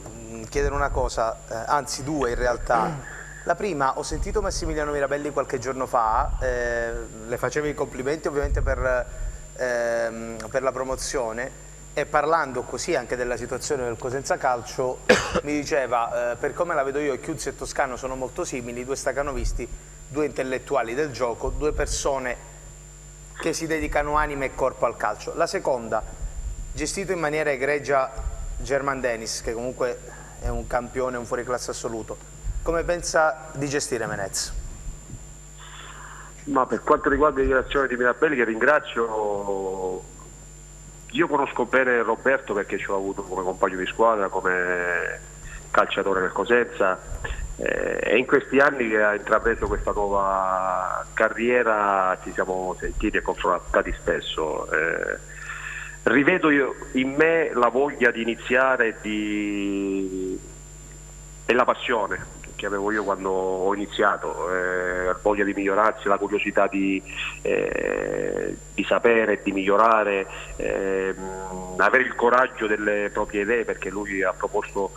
[SPEAKER 4] chiedere una cosa, anzi due in realtà. La prima, ho sentito Massimiliano Mirabelli qualche giorno fa, le facevo i complimenti ovviamente per la promozione, e parlando così anche della situazione del Cosenza Calcio mi diceva, per come la vedo io, Chiuzzi e Toscano sono molto simili, due stacanovisti, due intellettuali del gioco, due persone che si dedicano anima e corpo al calcio. La seconda, gestito in maniera egregia German Dennis, che comunque è un campione, un fuoriclasse assoluto, come pensa di gestire Menez?
[SPEAKER 9] Ma per quanto riguarda le dichiarazioni di Mirabelli, che ringrazio, io conosco bene Roberto perché ci ho avuto come compagno di squadra, come calciatore nel Cosenza, e in questi anni che ha intrapreso questa nuova carriera ci siamo sentiti e confrontati spesso. Rivedo io in me la voglia di iniziare e la passione che avevo io quando ho iniziato, la voglia di migliorarsi, la curiosità di sapere, di migliorare, avere il coraggio delle proprie idee, perché lui ha proposto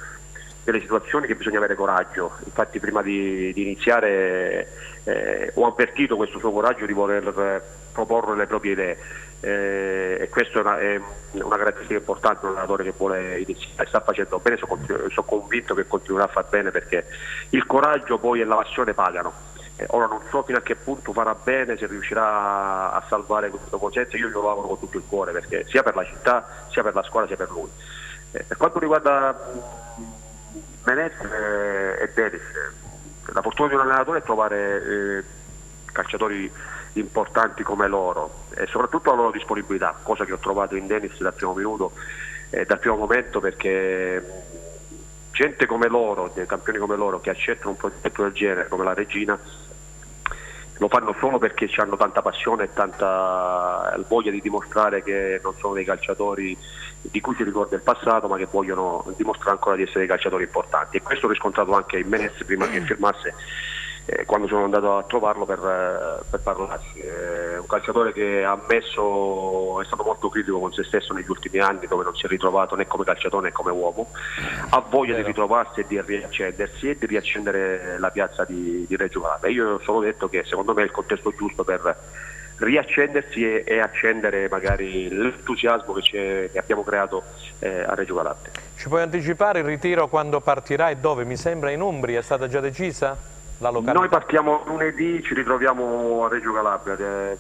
[SPEAKER 9] delle situazioni che bisogna avere coraggio. Infatti prima di iniziare ho avvertito questo suo coraggio di voler proporre le proprie idee, e questa è una caratteristica importante di un allenatore che vuole iniziare. Sta facendo bene, sono convinto che continuerà a far bene, perché il coraggio poi e la passione pagano. Ora non so fino a che punto farà bene, se riuscirà a salvare questo Cosenza. Io lo lavoro con tutto il cuore, perché sia per la città, sia per la squadra, sia per lui. Per quanto riguarda Menez e Dennis, la fortuna di un allenatore è trovare calciatori importanti come loro, e soprattutto la loro disponibilità, cosa che ho trovato in Dennis dal primo minuto, dal primo momento, perché gente come loro, dei campioni come loro, che accettano un progetto del genere come la Regina, lo fanno solo perché hanno tanta passione e tanta voglia di dimostrare che non sono dei calciatori di cui si ricorda il passato, ma che vogliono dimostrare ancora di essere dei calciatori importanti. E questo ho riscontrato anche in Menez prima che firmasse quando sono andato a trovarlo per parlarsi. È un calciatore che ha ammesso, è stato molto critico con se stesso negli ultimi anni, dove non si è ritrovato né come calciatore né come uomo, ha voglia di ritrovarsi e di riaccendersi e di riaccendere la piazza di Reggio Calabria. Io sono detto che secondo me è il contesto giusto per riaccendersi e accendere magari l'entusiasmo che abbiamo creato a Reggio Calabria.
[SPEAKER 1] Ci puoi anticipare il ritiro quando partirà e dove? Mi sembra in Umbria, è stata già decisa la località?
[SPEAKER 9] Noi partiamo lunedì, ci ritroviamo a Reggio Calabria,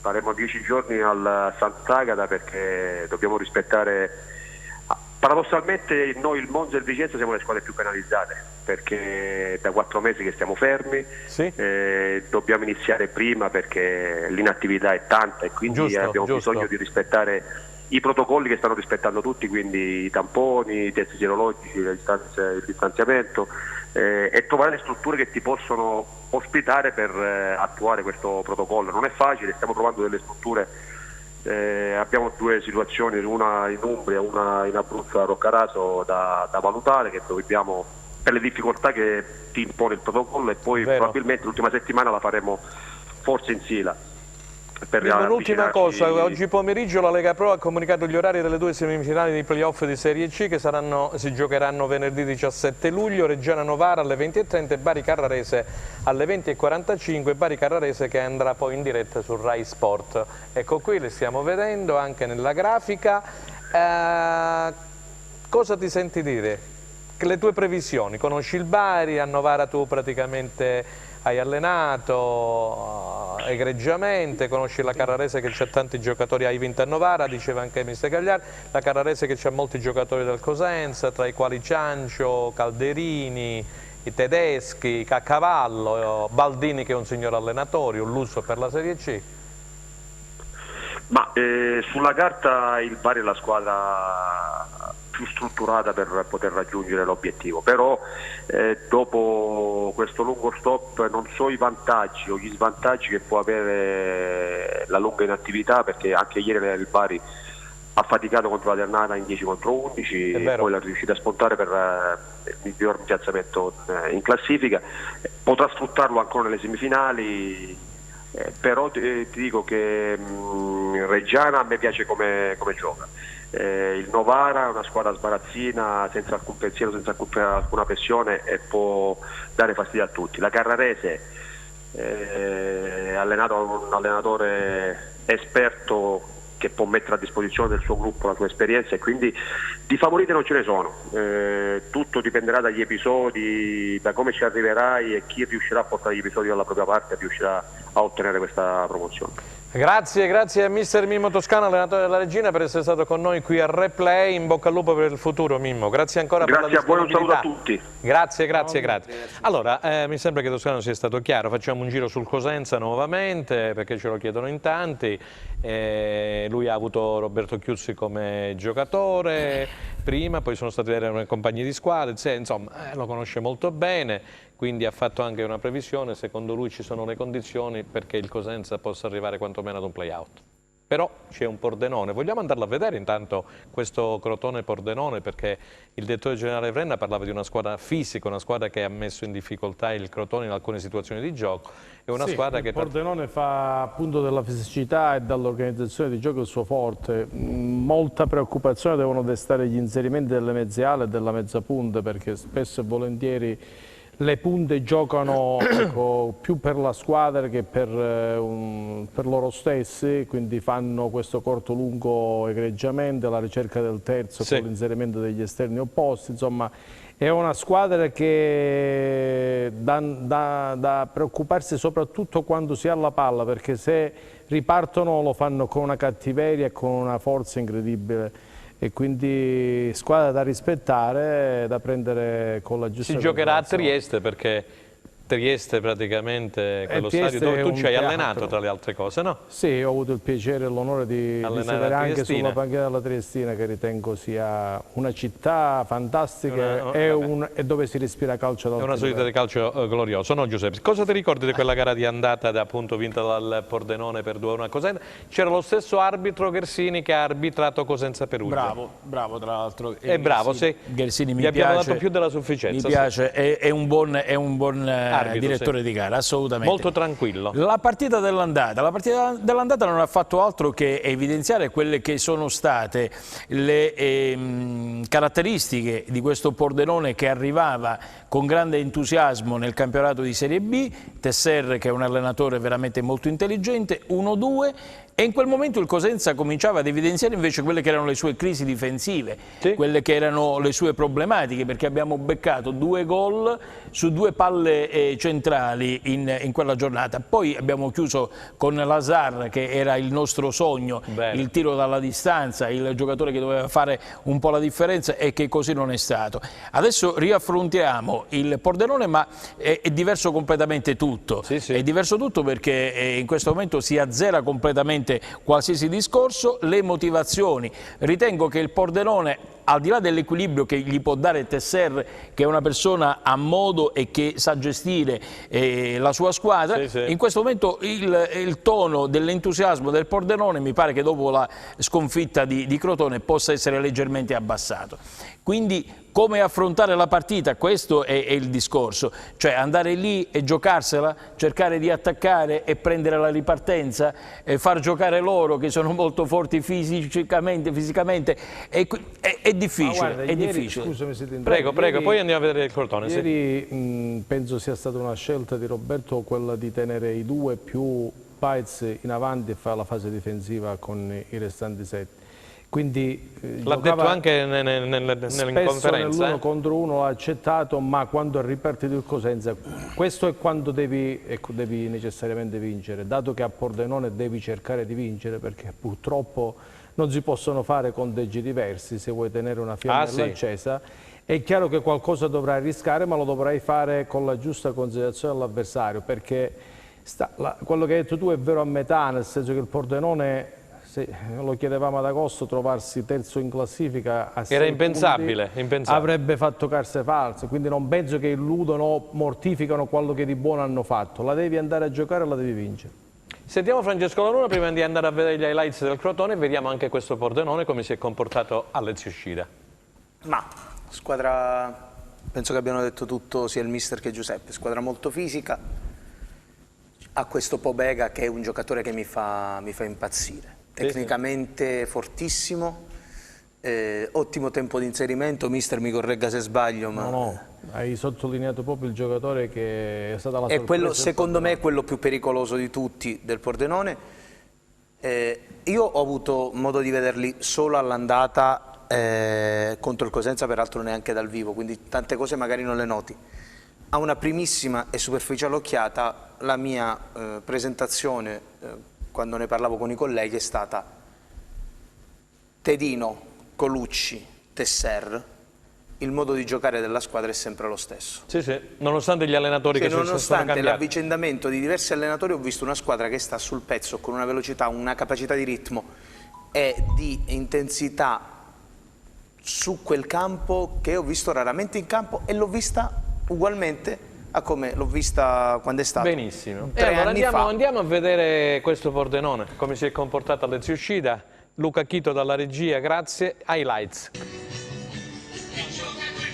[SPEAKER 9] faremo 10 giorni al Sant'Agata perché dobbiamo rispettare, paradossalmente noi il Monza e il Vicenza siamo le squadre più penalizzate perché da 4 mesi che stiamo fermi,
[SPEAKER 1] sì.
[SPEAKER 9] Dobbiamo iniziare prima perché l'inattività è tanta e quindi abbiamo bisogno di rispettare i protocolli che stanno rispettando tutti, quindi i tamponi, i test sierologici, il distanziamento e trovare le strutture che ti possono ospitare per attuare questo protocollo. Non è facile, stiamo trovando delle strutture, abbiamo 2 situazioni, una in Umbria, una in Abruzzo a Roccaraso da valutare, che dobbiamo, per le difficoltà che ti impone il protocollo, e poi probabilmente l'ultima settimana la faremo forse in Sila.
[SPEAKER 1] Un'ultima cosa, oggi pomeriggio la Lega Pro ha comunicato gli orari delle 2 semifinali di playoff di Serie C che si giocheranno venerdì 17 luglio, Reggiana Novara alle 20:30 e Bari Carrarese alle 20:45, Bari Carrarese che andrà poi in diretta su Rai Sport. Ecco, qui le stiamo vedendo anche nella grafica. Cosa ti senti dire? Le tue previsioni, conosci il Bari, a Novara tu praticamente hai allenato egregiamente, conosci la Carrarese che c'ha tanti giocatori, hai vinto a Novara, diceva anche mister Gagliari, la Carrarese che c'ha molti giocatori del Cosenza, tra i quali Ciancio, Calderini, i tedeschi, Caccavallo, Baldini che è un signor allenatore, un lusso per la Serie C.
[SPEAKER 9] Ma sulla carta il Bari è la squadra più strutturata per poter raggiungere l'obiettivo, però dopo questo lungo stop non so i vantaggi o gli svantaggi che può avere la lunga inattività, perché anche ieri il Bari ha faticato contro la Ternana in 10 contro 11 e poi l'ha riuscita a spuntare per il miglior piazzamento in classifica. Potrà sfruttarlo ancora nelle semifinali, però ti dico che Reggiana a me piace come gioca. Il Novara è una squadra sbarazzina, senza alcun pensiero, senza alcuna pressione, e può dare fastidio a tutti. La Carrarese è allenato da un allenatore esperto che può mettere a disposizione del suo gruppo la sua esperienza, e quindi di favorite non ce ne sono. Tutto dipenderà dagli episodi, da come ci arriverai e chi riuscirà a portare gli episodi dalla propria parte riuscirà a ottenere questa promozione.
[SPEAKER 1] Grazie a mister Mimmo Toscano, allenatore della Regina, per essere stato con noi qui a Replay. In bocca al lupo per il futuro, Mimmo. Grazie ancora per la disponibilità.
[SPEAKER 9] Grazie a voi, un saluto a tutti.
[SPEAKER 1] Grazie. Allora, mi sembra che Toscano sia stato chiaro. Facciamo un giro sul Cosenza nuovamente, perché ce lo chiedono in tanti. Lui ha avuto Roberto Chiuzzi come giocatore prima, poi sono stati compagni di squadra, insomma lo conosce molto bene, quindi ha fatto anche una previsione. Secondo lui ci sono le condizioni perché il Cosenza possa arrivare quantomeno ad un play-out. Però c'è un Pordenone, vogliamo andarlo a vedere intanto questo Crotone-Pordenone, perché il direttore generale Vrenna parlava di una squadra fisica, una squadra che ha messo in difficoltà il Crotone in alcune situazioni di gioco. È una squadra che...
[SPEAKER 7] Il Pordenone fa appunto della fisicità e dall'organizzazione di gioco il suo forte. Molta preoccupazione devono destare gli inserimenti delle mezze ale e della mezza punta, perché spesso e volentieri le punte giocano più per la squadra che per loro stessi, quindi fanno questo corto-lungo egregiamente, la ricerca del terzo con l'inserimento degli esterni opposti. Insomma, è una squadra che da preoccuparsi soprattutto quando si ha la palla, perché se ripartono lo fanno con una cattiveria e con una forza incredibile. E quindi squadra da rispettare, da prendere con la giusta...
[SPEAKER 1] Si giocherà a Trieste, perché Trieste praticamente quello stadio dove tu ci hai allenato, tra le altre cose, no?
[SPEAKER 7] Sì, ho avuto il piacere e l'onore di sedere anche sulla panchina della Triestina, che ritengo sia una città fantastica e dove si respira calcio d'alto livello.
[SPEAKER 1] È una solita di calcio glorioso, no Giuseppe? Cosa ti ricordi di quella gara di andata appunto vinta dal Pordenone per 2-1 a Cosenza? C'era lo stesso arbitro Gersini che ha arbitrato Cosenza Perugia.
[SPEAKER 2] Bravo tra l'altro.
[SPEAKER 1] È bravo, sì.
[SPEAKER 2] Gersini mi
[SPEAKER 1] piace. Abbiamo dato
[SPEAKER 2] più
[SPEAKER 1] della sufficienza.
[SPEAKER 2] Mi piace, è un buon direttore di gara, assolutamente.
[SPEAKER 1] Molto tranquillo.
[SPEAKER 2] La partita dell'andata non ha fatto altro che evidenziare quelle che sono state le caratteristiche di questo Pordenone che arrivava con grande entusiasmo nel campionato di Serie B, Tesser che è un allenatore veramente molto intelligente, 1-2, e in quel momento il Cosenza cominciava ad evidenziare invece quelle che erano le sue crisi difensive, quelle che erano le sue problematiche, perché abbiamo beccato 2 gol su 2 palle centrali in quella giornata. Poi abbiamo chiuso con Lazar, che era il nostro sogno, il tiro dalla distanza, il giocatore che doveva fare un po' la differenza, e che così non è stato. Adesso riaffrontiamo il Pordenone, ma è diverso completamente tutto. È diverso tutto perché in questo momento si azzera completamente qualsiasi discorso, le motivazioni. Ritengo che il Pordenone, al di là dell'equilibrio che gli può dare Tesser, che è una persona a modo e che sa gestire la sua squadra, in questo momento il tono dell'entusiasmo del Pordenone mi pare che dopo la sconfitta di Crotone possa essere leggermente abbassato. Quindi come affrontare la partita, questo è il discorso, cioè andare lì e giocarsela, cercare di attaccare e prendere la ripartenza, far giocare loro che sono molto forti fisicamente, è difficile.
[SPEAKER 7] Guarda,
[SPEAKER 2] è
[SPEAKER 7] ieri,
[SPEAKER 2] difficile.
[SPEAKER 7] Scusami se ti
[SPEAKER 1] Prego, poi andiamo a vedere il Crotone.
[SPEAKER 7] Ieri penso sia stata una scelta di Roberto quella di tenere i 2 più Paez in avanti e fare la fase difensiva con i restanti 7. Quindi
[SPEAKER 1] l'ha detto anche nella conferenza.
[SPEAKER 7] Nell'1 contro 1 l'ha accettato, ma quando è ripartito il Cosenza, questo è quando devi necessariamente vincere, dato che a Pordenone devi cercare di vincere, perché purtroppo non si possono fare conteggi diversi se vuoi tenere una fiammella accesa. È chiaro che qualcosa dovrai rischiare, ma lo dovrai fare con la giusta considerazione dell'avversario, perché quello che hai detto tu è vero a metà, nel senso che il Pordenone, se lo chiedevamo ad agosto, trovarsi terzo in classifica a 6
[SPEAKER 1] era impensabile,
[SPEAKER 7] avrebbe fatto carte false, quindi non penso che illudono o mortificano quello che di buono hanno fatto. La devi andare a giocare e la devi vincere.
[SPEAKER 1] Sentiamo Francesco Lanuna prima di andare a vedere gli highlights del Crotone e vediamo anche questo Pordenone come si è comportato all'Ezio Scida.
[SPEAKER 4] Ma squadra, penso che abbiano detto tutto sia il mister che Giuseppe, squadra molto fisica, ha questo Pobega che è un giocatore che mi fa impazzire. Tecnicamente fortissimo, ottimo tempo di inserimento, mister mi corregga se sbaglio, ma...
[SPEAKER 7] No, hai sottolineato proprio il giocatore che è stata la sorpresa.
[SPEAKER 4] Quello, secondo me, è quello più pericoloso di tutti del Pordenone. Io ho avuto modo di vederli solo all'andata contro il Cosenza, peraltro neanche dal vivo, quindi tante cose magari non le noti. A una primissima e superficiale occhiata la mia presentazione, quando ne parlavo con i colleghi, è stata Tedino, Colucci, Tesser, il modo di giocare della squadra è sempre lo stesso.
[SPEAKER 1] Nonostante gli allenatori che sono cambiati.
[SPEAKER 4] Nonostante l'avvicendamento di diversi allenatori, ho visto una squadra che sta sul pezzo con una velocità, una capacità di ritmo e di intensità su quel campo che ho visto raramente in campo, e l'ho vista ugualmente a come l'ho vista quando è stato.
[SPEAKER 1] Benissimo. Allora andiamo a vedere questo Pordenone, come si è comportato all'Ezio Scida. Luca Chito dalla regia, grazie. Highlights.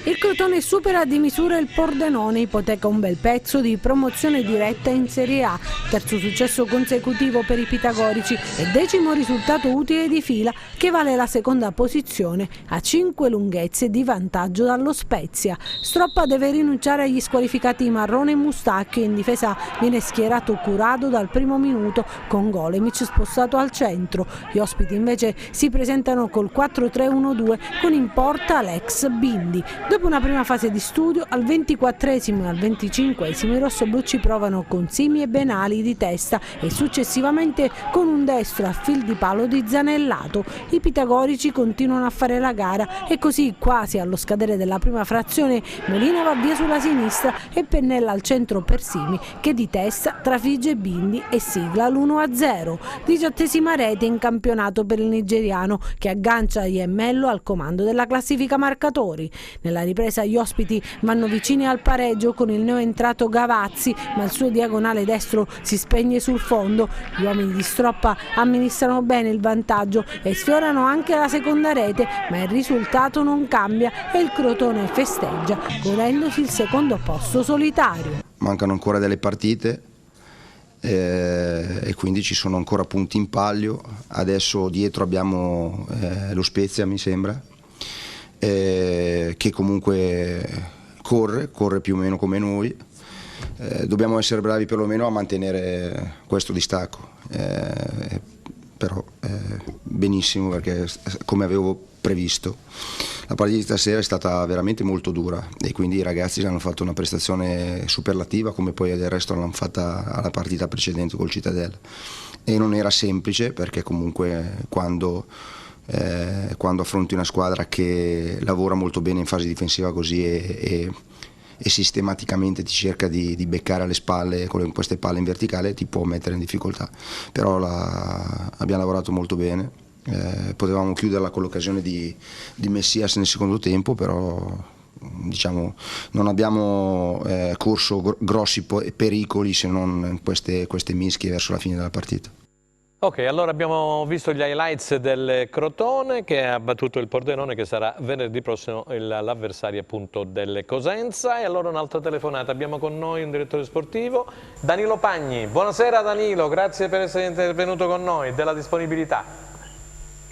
[SPEAKER 5] Il Crotone supera di misura il Pordenone, ipoteca un bel pezzo di promozione diretta in Serie A, terzo successo consecutivo per i pitagorici e 10° risultato utile di fila che vale la seconda posizione a 5 lunghezze di vantaggio dallo Spezia. Stroppa deve rinunciare agli squalificati Marrone e Mustacchio, in difesa viene schierato Curado dal primo minuto con Golemic spostato al centro. Gli ospiti invece si presentano col 4-3-1-2 con in porta l'ex Bindi. Dopo una prima fase di studio, al 24esimo e al 25esimo i rossoblucci provano con Simi e Benali di testa e successivamente con un destro a fil di palo di Zanellato. I pitagorici continuano a fare la gara e così, quasi allo scadere della prima frazione, Molina va via sulla sinistra e pennella al centro per Simi, che di testa trafigge Bindi e sigla l'1-0. 18esima rete in campionato per il nigeriano, che aggancia Iemmello al comando della classifica marcatori. Nella ripresa gli ospiti vanno vicini al pareggio con il neoentrato Gavazzi, ma il suo diagonale destro si spegne sul fondo. Gli uomini di Stroppa amministrano bene il vantaggio e sfiorano anche la seconda rete, ma il risultato non cambia e il Crotone festeggia, godendosi il secondo posto solitario.
[SPEAKER 10] mancano ancora delle partite e quindi ci sono ancora punti in palio. Adesso dietro abbiamo lo Spezia, mi sembra, che comunque corre più o meno come noi. Dobbiamo essere bravi perlomeno a mantenere questo distacco, però benissimo, perché come avevo previsto la partita di stasera è stata veramente molto dura e quindi i ragazzi hanno fatto una prestazione superlativa, come poi del resto l'hanno fatta alla partita precedente col Cittadella, e non era semplice, perché comunque quando affronti una squadra che lavora molto bene in fase difensiva così e sistematicamente ti cerca di beccare alle spalle con queste palle in verticale, ti può mettere in difficoltà. Però abbiamo lavorato molto bene, potevamo chiuderla con l'occasione di Messias nel secondo tempo, però diciamo non abbiamo corso grossi pericoli, se non queste mischie verso la fine della partita.
[SPEAKER 1] Ok, allora abbiamo visto gli highlights del Crotone che ha battuto il Pordenone, che sarà venerdì prossimo l'avversario appunto del Cosenza. E allora un'altra telefonata, abbiamo con noi un direttore sportivo, Danilo Pagni. Buonasera Danilo, grazie per essere intervenuto con noi, della disponibilità.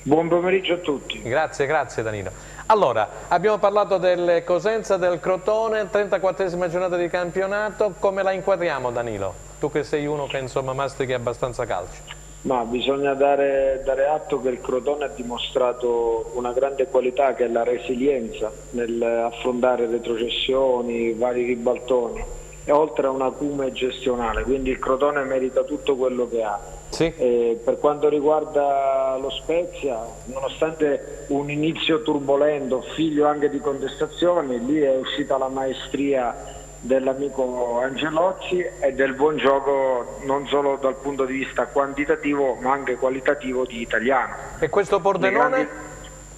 [SPEAKER 11] Buon pomeriggio a tutti.
[SPEAKER 1] Grazie Danilo. Allora, abbiamo parlato del Cosenza, del Crotone, 34esima giornata di campionato. Come la inquadriamo Danilo? Tu che sei uno che insomma mastichi abbastanza calcio.
[SPEAKER 11] Ma bisogna dare atto che il Crotone ha dimostrato una grande qualità, che è la resilienza nell'affrontare retrocessioni, vari ribaltoni, e oltre a un acume gestionale, quindi il Crotone merita tutto quello che ha.
[SPEAKER 1] Sì.
[SPEAKER 11] Per quanto riguarda lo Spezia, nonostante un inizio turbolento, figlio anche di contestazioni, lì è uscita la maestria dell'amico Angelozzi e del buon gioco, non solo dal punto di vista quantitativo ma anche qualitativo, di Italiano.
[SPEAKER 1] E questo Pordenone?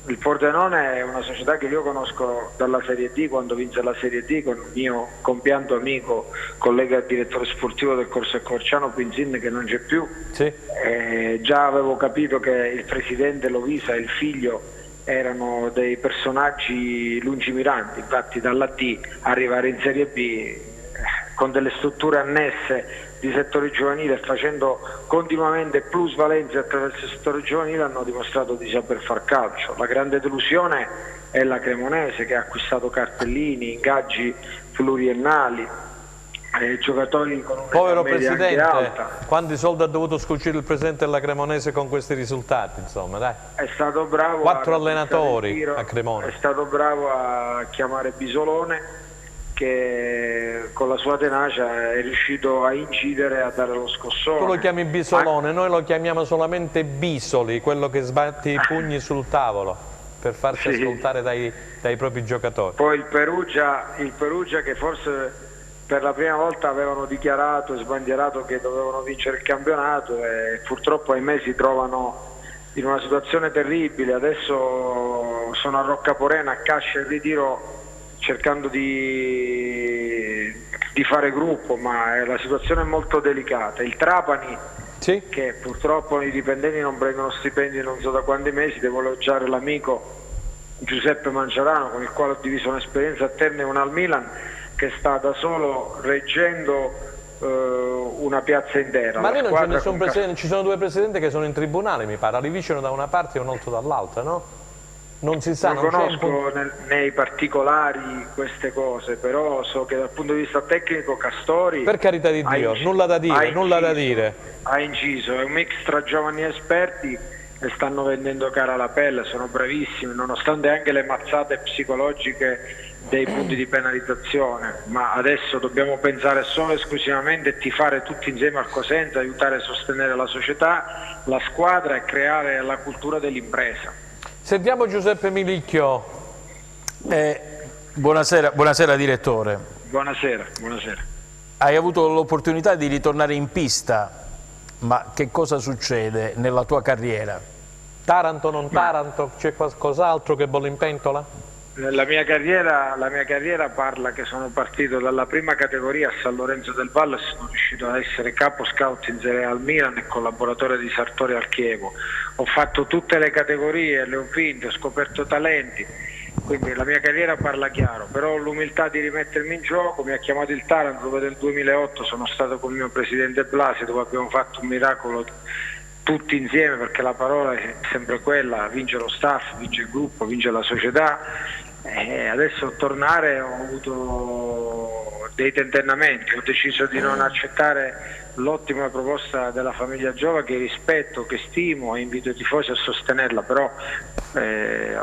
[SPEAKER 11] Il Pordenone è una società che io conosco dalla Serie D, quando vinse la Serie D con il mio compianto amico, collega direttore sportivo del Corso Accorciano, Pinzin, che non c'è più.
[SPEAKER 1] Sì.
[SPEAKER 11] Già avevo capito che il presidente Lovisa e il figlio erano dei personaggi lungimiranti, infatti dalla D arrivare in Serie B con delle strutture annesse di settore giovanile, facendo continuamente plusvalenze attraverso il settore giovanile, hanno dimostrato di saper far calcio. La grande delusione è la Cremonese, che ha acquistato cartellini, ingaggi pluriennali, giocatori con una
[SPEAKER 1] povero
[SPEAKER 11] media anche
[SPEAKER 1] presidente,
[SPEAKER 11] alta.
[SPEAKER 1] quanti soldi ha dovuto scucire il presidente della Cremonese con questi risultati, insomma, dai.
[SPEAKER 11] È stato bravo
[SPEAKER 1] 4 allenatori a Cremona.
[SPEAKER 11] È stato bravo a chiamare Bisolone, che con la sua tenacia è riuscito a incidere, a dare lo scossone.
[SPEAKER 1] Tu lo chiami Bisolone, noi lo chiamiamo solamente Bisoli, quello che sbatti i pugni sul tavolo per farsi ascoltare dai propri giocatori.
[SPEAKER 11] Poi il Perugia che forse per la prima volta avevano dichiarato e sbandierato che dovevano vincere il campionato, e purtroppo ahimè si trovano in una situazione terribile. Adesso sono a Roccaporena, a Cascia e Ritiro, cercando di fare gruppo, ma la situazione è molto delicata. Il Trapani,
[SPEAKER 1] sì,
[SPEAKER 11] che purtroppo i dipendenti non prendono stipendi non so da quanti mesi, devo elogiare l'amico Giuseppe Manciarano, con il quale ho diviso un'esperienza a Terni e una al Milan, che sta da solo reggendo una piazza intera.
[SPEAKER 1] Ma lì non c'è nessun presidente, ci sono 2 presidenti che sono in tribunale, mi pare, Alivicino da una parte e un altro dall'altra, no? Non si sa,
[SPEAKER 11] non conosco nei particolari queste cose, però so che dal punto di vista tecnico Castori,
[SPEAKER 1] per carità di Dio, nulla da dire.
[SPEAKER 11] Ha inciso, è un mix tra giovani esperti e stanno vendendo cara la pelle, sono bravissimi, nonostante anche le mazzate psicologiche dei punti di penalizzazione, ma adesso dobbiamo pensare solo e esclusivamente, tifare tutti insieme al Cosenza, aiutare a sostenere la società, la squadra e creare la cultura dell'impresa.
[SPEAKER 1] Sentiamo Giuseppe Milicchio.
[SPEAKER 2] Buonasera direttore.
[SPEAKER 11] Buonasera.
[SPEAKER 2] Hai avuto l'opportunità di ritornare in pista, ma che cosa succede nella tua carriera?
[SPEAKER 1] Taranto, non Taranto? C'è qualcos'altro che bolle in pentola?
[SPEAKER 11] La mia carriera parla che sono partito dalla prima categoria a San Lorenzo del Valle e sono riuscito ad essere capo scout in Serie A al Milan e collaboratore di Sartori al Chievo. Ho fatto tutte le categorie, le ho vinte, ho scoperto talenti quindi la mia carriera parla chiaro, però ho l'umiltà di rimettermi in gioco. Mi ha chiamato il Taranto dove nel 2008 sono stato con il mio presidente Blasi, dove abbiamo fatto un miracolo tutti insieme, perché la parola è sempre quella: vince lo staff, vince il gruppo, vince la società. Adesso tornare ho avuto dei tentennamenti, ho deciso di non accettare l'ottima proposta della famiglia Giova, che rispetto, che stimo, e invito i tifosi a sostenerla, però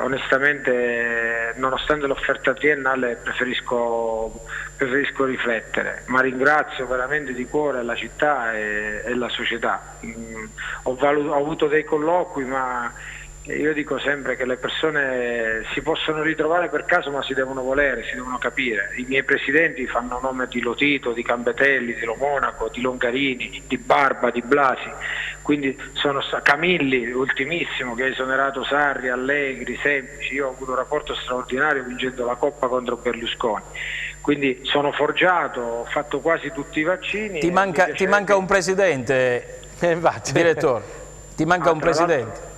[SPEAKER 11] onestamente, nonostante l'offerta triennale, preferisco riflettere, ma ringrazio veramente di cuore la città e la società. Ho avuto dei colloqui, ma io dico sempre che le persone si possono ritrovare per caso, ma si devono volere, si devono capire. I miei presidenti fanno nome di Lotito, di Cambetelli, di Lo Monaco, di Longarini, di Barba, di Blasi, quindi sono Camilli, ultimissimo, che ha esonerato Sarri, Allegri, Semplici. Io ho avuto un rapporto straordinario vincendo la Coppa contro Berlusconi, quindi sono forgiato, ho fatto quasi tutti i vaccini.
[SPEAKER 2] Ti manca un presidente, direttore, ti manca un presidente.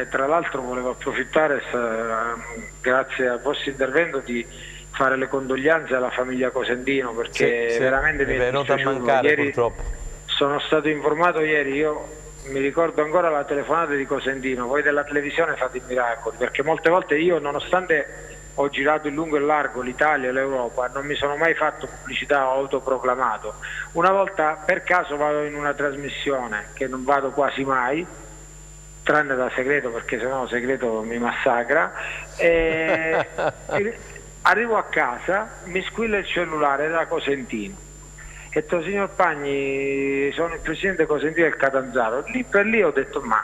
[SPEAKER 11] Tra l'altro volevo approfittare, grazie al vostro intervento, di fare le condoglianze alla famiglia Cosentino, perché veramente mi è venuto a mancare. Ieri, purtroppo, sono stato informato ieri, io mi ricordo ancora la telefonata di Cosentino: voi della televisione fate i miracoli, perché molte volte io, nonostante ho girato in lungo e largo l'Italia e l'Europa, non mi sono mai fatto pubblicità o autoproclamato. Una volta per caso vado in una trasmissione, che non vado quasi mai, tranne da segreto, perché sennò segreto mi massacra, e arrivo a casa, mi squilla il cellulare, era Cosentino. Ho detto: signor Pagni, sono il presidente Cosentino del Catanzaro. Lì per lì ho detto: ma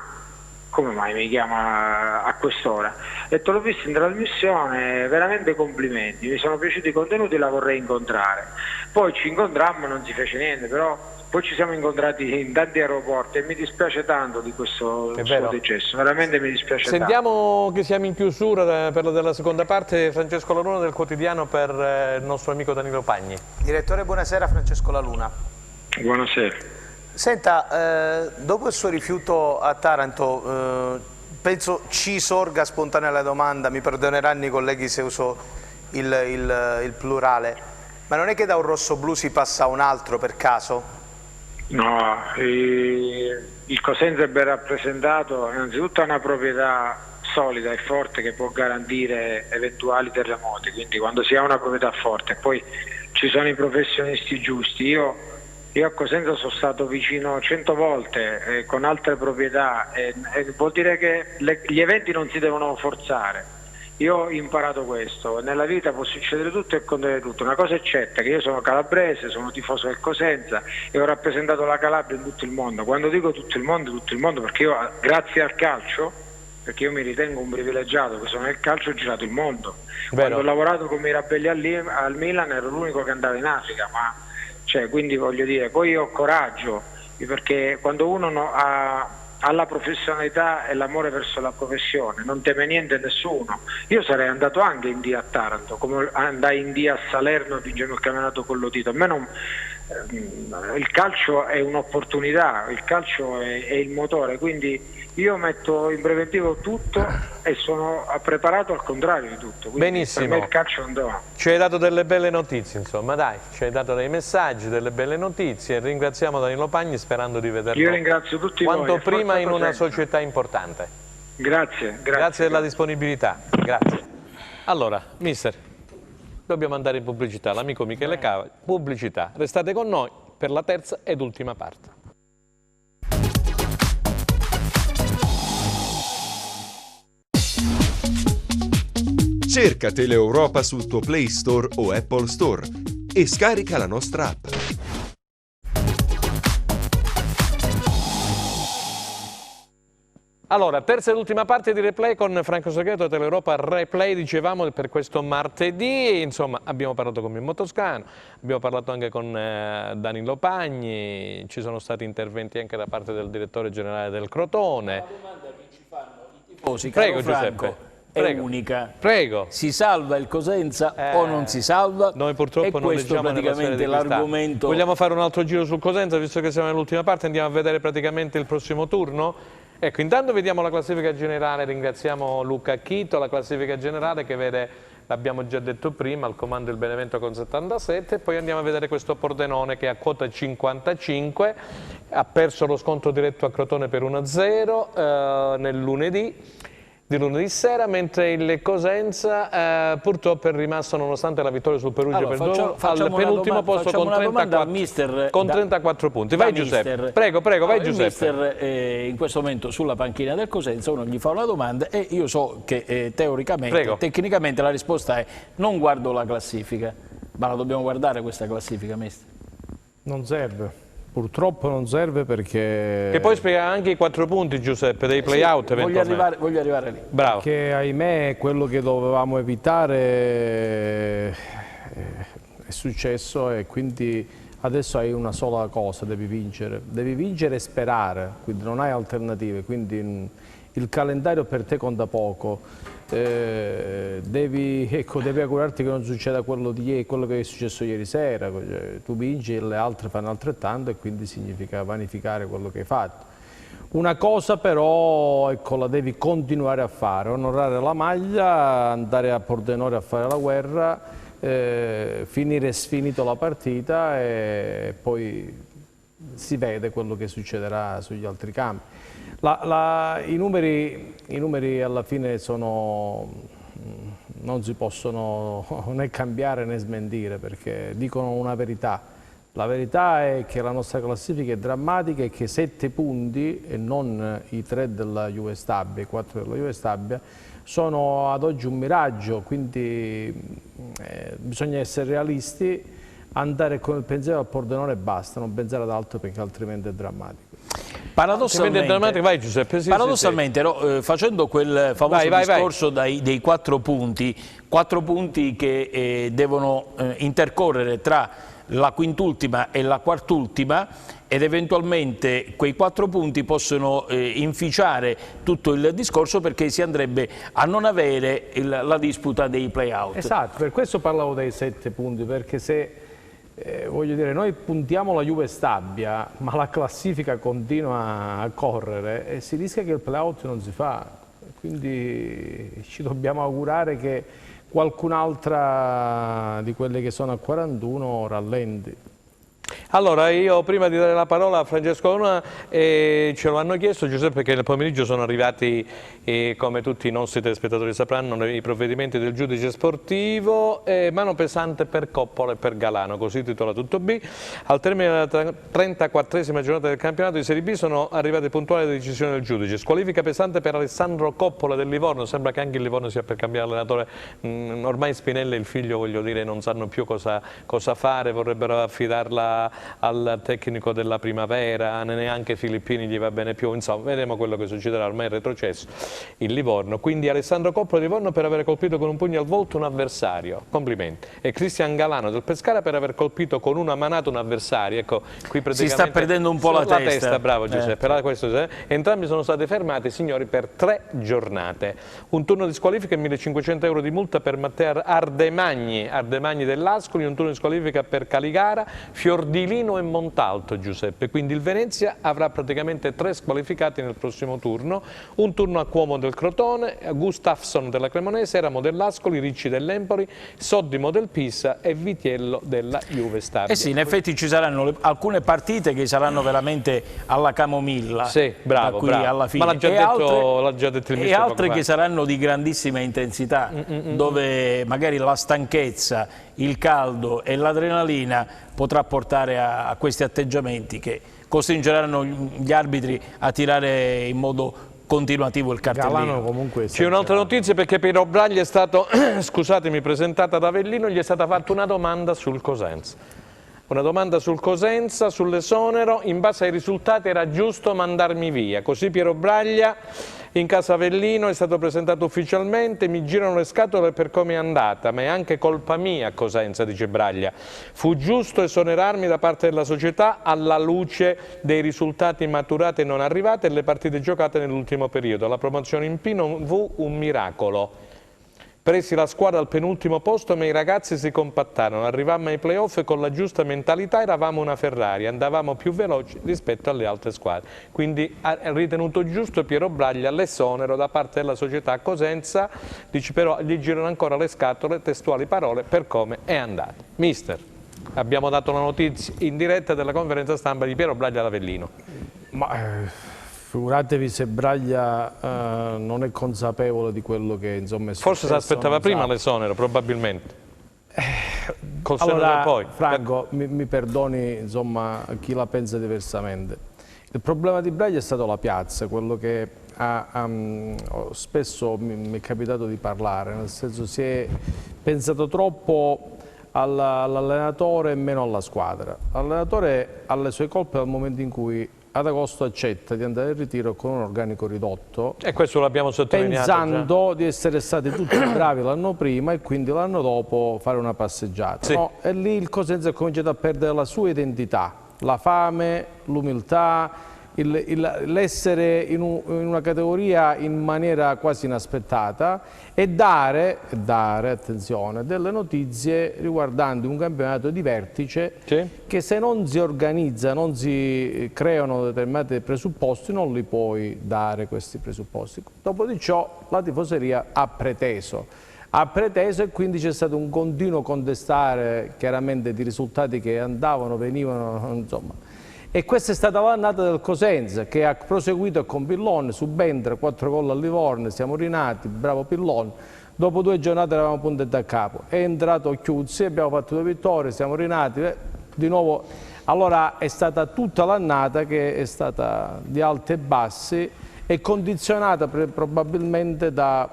[SPEAKER 11] come mai mi chiama a quest'ora? Ho detto: l'ho visto in trasmissione, veramente complimenti, mi sono piaciuti i contenuti, la vorrei incontrare. Poi ci incontrammo, non si fece niente, però poi ci siamo incontrati in tanti aeroporti e mi dispiace tanto di questo suo decesso, veramente mi dispiace tanto.
[SPEAKER 1] Sentiamo che siamo in chiusura per della seconda parte. Francesco La Luna del Quotidiano per il nostro amico Danilo Pagni.
[SPEAKER 4] Direttore, buonasera. Francesco La Luna.
[SPEAKER 11] Buonasera.
[SPEAKER 4] Senta, dopo il suo rifiuto a Taranto, penso ci sorga spontanea la domanda, mi perdoneranno i colleghi se uso il plurale, ma non è che da un rossoblu si passa a un altro per caso?
[SPEAKER 11] No, il Cosenza è ben rappresentato, innanzitutto ha una proprietà solida e forte che può garantire eventuali terremoti, quindi quando si ha una proprietà forte, poi ci sono i professionisti giusti. Io a Cosenza sono stato vicino 100 volte con altre proprietà, e vuol dire che gli eventi non si devono forzare. Io ho imparato questo: nella vita può succedere tutto e contare tutto. Una cosa è certa, che io sono calabrese, sono tifoso del Cosenza e ho rappresentato la Calabria in tutto il mondo. Quando dico tutto il mondo, perché io, grazie al calcio, perché io mi ritengo un privilegiato che sono nel calcio, ho girato il mondo. Quando ho lavorato con Mirabelli al Milan ero l'unico che andava in Africa, quindi voglio dire, poi io ho coraggio, perché quando uno ha la professionalità e l'amore verso la professione, non teme niente nessuno. Io sarei andato anche in D a Taranto, come andai in D a Salerno, vincendo il campionato con Lotito. A me non, il calcio è un'opportunità, il calcio è il motore, quindi io metto in preventivo tutto e sono preparato al contrario di tutto. Quindi
[SPEAKER 1] benissimo.
[SPEAKER 11] Per me il calcio non deve.
[SPEAKER 1] Ci hai dato delle belle notizie, insomma, dai, ci hai dato dei messaggi, delle belle notizie. Ringraziamo Danilo Pagni, sperando di vederlo
[SPEAKER 11] io ringrazio tutti
[SPEAKER 1] quanto
[SPEAKER 11] voi,
[SPEAKER 1] prima in una società importante.
[SPEAKER 11] Grazie.
[SPEAKER 1] Grazie della disponibilità. Grazie. Allora, mister, dobbiamo andare in pubblicità. L'amico Michele Cava, pubblicità. Restate con noi per la terza ed ultima parte.
[SPEAKER 8] Cerca Teleeuropa sul tuo Play Store o Apple Store e scarica la nostra app.
[SPEAKER 1] Allora, terza ed ultima parte di Replay con Franco Segreto, Teleeuropa Replay, dicevamo, per questo martedì. Insomma, abbiamo parlato con Mimmo Toscano, abbiamo parlato anche con Danilo Pagni, ci sono stati interventi anche da parte del direttore generale del Crotone.
[SPEAKER 2] La domanda che ci fanno i tifosi,
[SPEAKER 1] prego,
[SPEAKER 2] caro Franco,
[SPEAKER 1] Giuseppe.
[SPEAKER 2] è
[SPEAKER 1] Prego.
[SPEAKER 2] unica.
[SPEAKER 1] Prego.
[SPEAKER 2] Si salva il Cosenza o non si salva?
[SPEAKER 1] Noi purtroppo non
[SPEAKER 2] questo
[SPEAKER 1] leggiamo
[SPEAKER 2] praticamente l'argomento.
[SPEAKER 1] Vogliamo fare un altro giro sul Cosenza, visto che siamo nell'ultima parte, andiamo a vedere praticamente il prossimo turno. Ecco, intanto vediamo la classifica generale, ringraziamo Luca Chito, la classifica generale che vede, l'abbiamo già detto prima, al comando il Benevento con 77, e poi andiamo a vedere questo Pordenone che ha quota 55, ha perso lo scontro diretto a Crotone per 1-0 nel lunedì sera, mentre il Cosenza purtroppo è rimasto, nonostante la vittoria sul Perugia per 2-1, al penultimo posto con 34 punti. Vai Giuseppe, prego, vai Giuseppe.
[SPEAKER 2] Mister in questo momento sulla panchina del Cosenza, uno gli fa una domanda e io so che teoricamente, tecnicamente la risposta è non guardo la classifica, ma la dobbiamo guardare questa classifica, mister?
[SPEAKER 7] Non serve. Purtroppo non serve perché...
[SPEAKER 1] Che poi spiega anche i 4 punti, Giuseppe, dei play-out eventualmente.
[SPEAKER 2] Voglio arrivare lì.
[SPEAKER 1] Bravo.
[SPEAKER 7] Perché ahimè quello che dovevamo evitare è successo e quindi adesso hai una sola cosa, devi vincere e sperare, quindi non hai alternative, quindi il calendario per te conta poco. Devi augurarti che non succeda quello che è successo ieri sera, tu vinci e le altre fanno altrettanto e quindi significa vanificare quello che hai fatto. Una cosa però ecco, la devi continuare a fare, onorare la maglia, andare a Pordenone a fare la guerra, finire sfinito la partita e poi si vede quello che succederà sugli altri campi. I numeri alla fine non si possono né cambiare né smentire perché dicono una verità. La verità è che la nostra classifica è drammatica e che 7 punti e non i 3 della Juve Stabia, i 4 della Juve Stabia, sono ad oggi un miraggio, quindi bisogna essere realisti, andare con il pensiero al Pordenone e basta, non pensare ad altro perché altrimenti è drammatico.
[SPEAKER 2] Paradossalmente,
[SPEAKER 1] vai Giuseppe,
[SPEAKER 2] facendo quel famoso discorso dei 4 punti che devono intercorrere tra la quintultima e la quartultima ed eventualmente quei 4 punti possono inficiare tutto il discorso perché si andrebbe a non avere la disputa dei play-out.
[SPEAKER 7] Esatto, per questo parlavo dei 7 punti, perché se voglio dire, noi puntiamo la Juve Stabia, ma la classifica continua a correre e si rischia che il play-out non si fa, quindi ci dobbiamo augurare che qualcun'altra di quelle che sono a 41 rallenti.
[SPEAKER 1] Allora, io prima di dare la parola a Francesco Luna, ce lo hanno chiesto, Giuseppe, che nel pomeriggio sono arrivati, come tutti i nostri telespettatori sapranno, i provvedimenti del giudice sportivo, mano pesante per Coppola e per Galano, così titola Tutto B. Al termine della 34esima giornata del campionato di Serie B sono arrivate puntuali le decisioni del giudice. Squalifica pesante per Alessandro Coppola del Livorno, sembra che anche il Livorno sia per cambiare allenatore, ormai Spinelli e il figlio, voglio dire, non sanno più cosa fare, vorrebbero affidarla al tecnico della Primavera, neanche Filippini gli va bene più, insomma vedremo quello che succederà, ormai è retrocesso il Livorno. Quindi Alessandro Coppola di Livorno per aver colpito con un pugno al volto un avversario, complimenti, e Cristian Galano del Pescara per aver colpito con una manata un avversario, ecco qui praticamente
[SPEAKER 2] si sta perdendo un po' la testa.
[SPEAKER 1] Bravo Giuseppe, entrambi sono stati fermati, signori, per 3 giornate, un turno di squalifica e 1.500 euro di multa per Matteo Ardemagni dell'Ascoli, un turno di squalifica per Caligara, Fiordilino e Montalto, Giuseppe, quindi il Venezia avrà praticamente 3 squalificati nel prossimo turno, un turno a Cuomo del Crotone, Gustafsson della Cremonese, Eramo dell'Ascoli, Ricci dell'Empoli, Soddimo del Pisa e Vitiello della Juve Stabia.
[SPEAKER 2] Sì, in effetti ci saranno alcune partite che saranno veramente alla camomilla, da qui alla fine,
[SPEAKER 1] ma l'ha già detto il mister,
[SPEAKER 2] e altre che saranno di grandissima intensità, dove magari la stanchezza, il caldo e l'adrenalina potrà portare a questi atteggiamenti che costringeranno gli arbitri a tirare in modo continuativo il cartellino.
[SPEAKER 1] C'è un'altra notizia, perché Piero Braglia è stato, scusatemi, presentata ad Avellino, gli è stata fatta una domanda sul Cosenza. Una domanda sul Cosenza, sull'esonero, in base ai risultati era giusto mandarmi via. Così Piero Braglia in casa Avellino è stato presentato ufficialmente, mi girano le scatole per come è andata, ma è anche colpa mia Cosenza, dice Braglia. Fu giusto esonerarmi da parte della società alla luce dei risultati maturati e non arrivati e le partite giocate nell'ultimo periodo. La promozione in P non fu un miracolo. Presi la squadra al penultimo posto, ma i ragazzi si compattarono. Arrivammo ai playoff e con la giusta mentalità eravamo una Ferrari, andavamo più veloci rispetto alle altre squadre. Quindi ha ritenuto giusto Piero Braglia l'esonero da parte della società Cosenza, dice però gli girano ancora le scatole, testuali parole, per come è andato. Mister, abbiamo dato la notizia in diretta della conferenza stampa di Piero Braglia all'Avellino.
[SPEAKER 7] Figuratevi se Braglia non è consapevole di quello che insomma è successo.
[SPEAKER 1] Forse si aspettava prima l'esonero, probabilmente. Col
[SPEAKER 7] allora,
[SPEAKER 1] poi.
[SPEAKER 7] Franco, mi perdoni insomma chi la pensa diversamente. Il problema di Braglia è stato la piazza, quello che spesso mi è capitato di parlare, nel senso si è pensato troppo all'allenatore e meno alla squadra. L'allenatore ha le sue colpe dal momento in cui ad agosto accetta di andare in ritiro con un organico ridotto,
[SPEAKER 1] e questo l'abbiamo sottolineato,
[SPEAKER 7] pensando di essere stati tutti bravi l'anno prima e quindi l'anno dopo fare una passeggiata.
[SPEAKER 1] Sì.
[SPEAKER 7] No? E lì il Cosenza ha cominciato a perdere la sua identità, la fame, l'umiltà, l'essere in una categoria in maniera quasi inaspettata e dare, attenzione, delle notizie riguardanti un campionato di vertice che se non si organizza, non si creano determinati presupposti, non li puoi dare questi presupposti. Dopo di ciò la tifoseria ha preteso e quindi c'è stato un continuo contestare chiaramente di risultati che andavano, venivano, insomma. E questa è stata l'annata del Cosenza che ha proseguito con Pillon, subentra 4 gol a Livorno, siamo rinati, bravo Pillon. Dopo 2 giornate eravamo puntati a capo, è entrato Chiuzzi, abbiamo fatto 2 vittorie, siamo rinati, di nuovo. Allora è stata tutta l'annata che è stata di alti e bassi e condizionata probabilmente da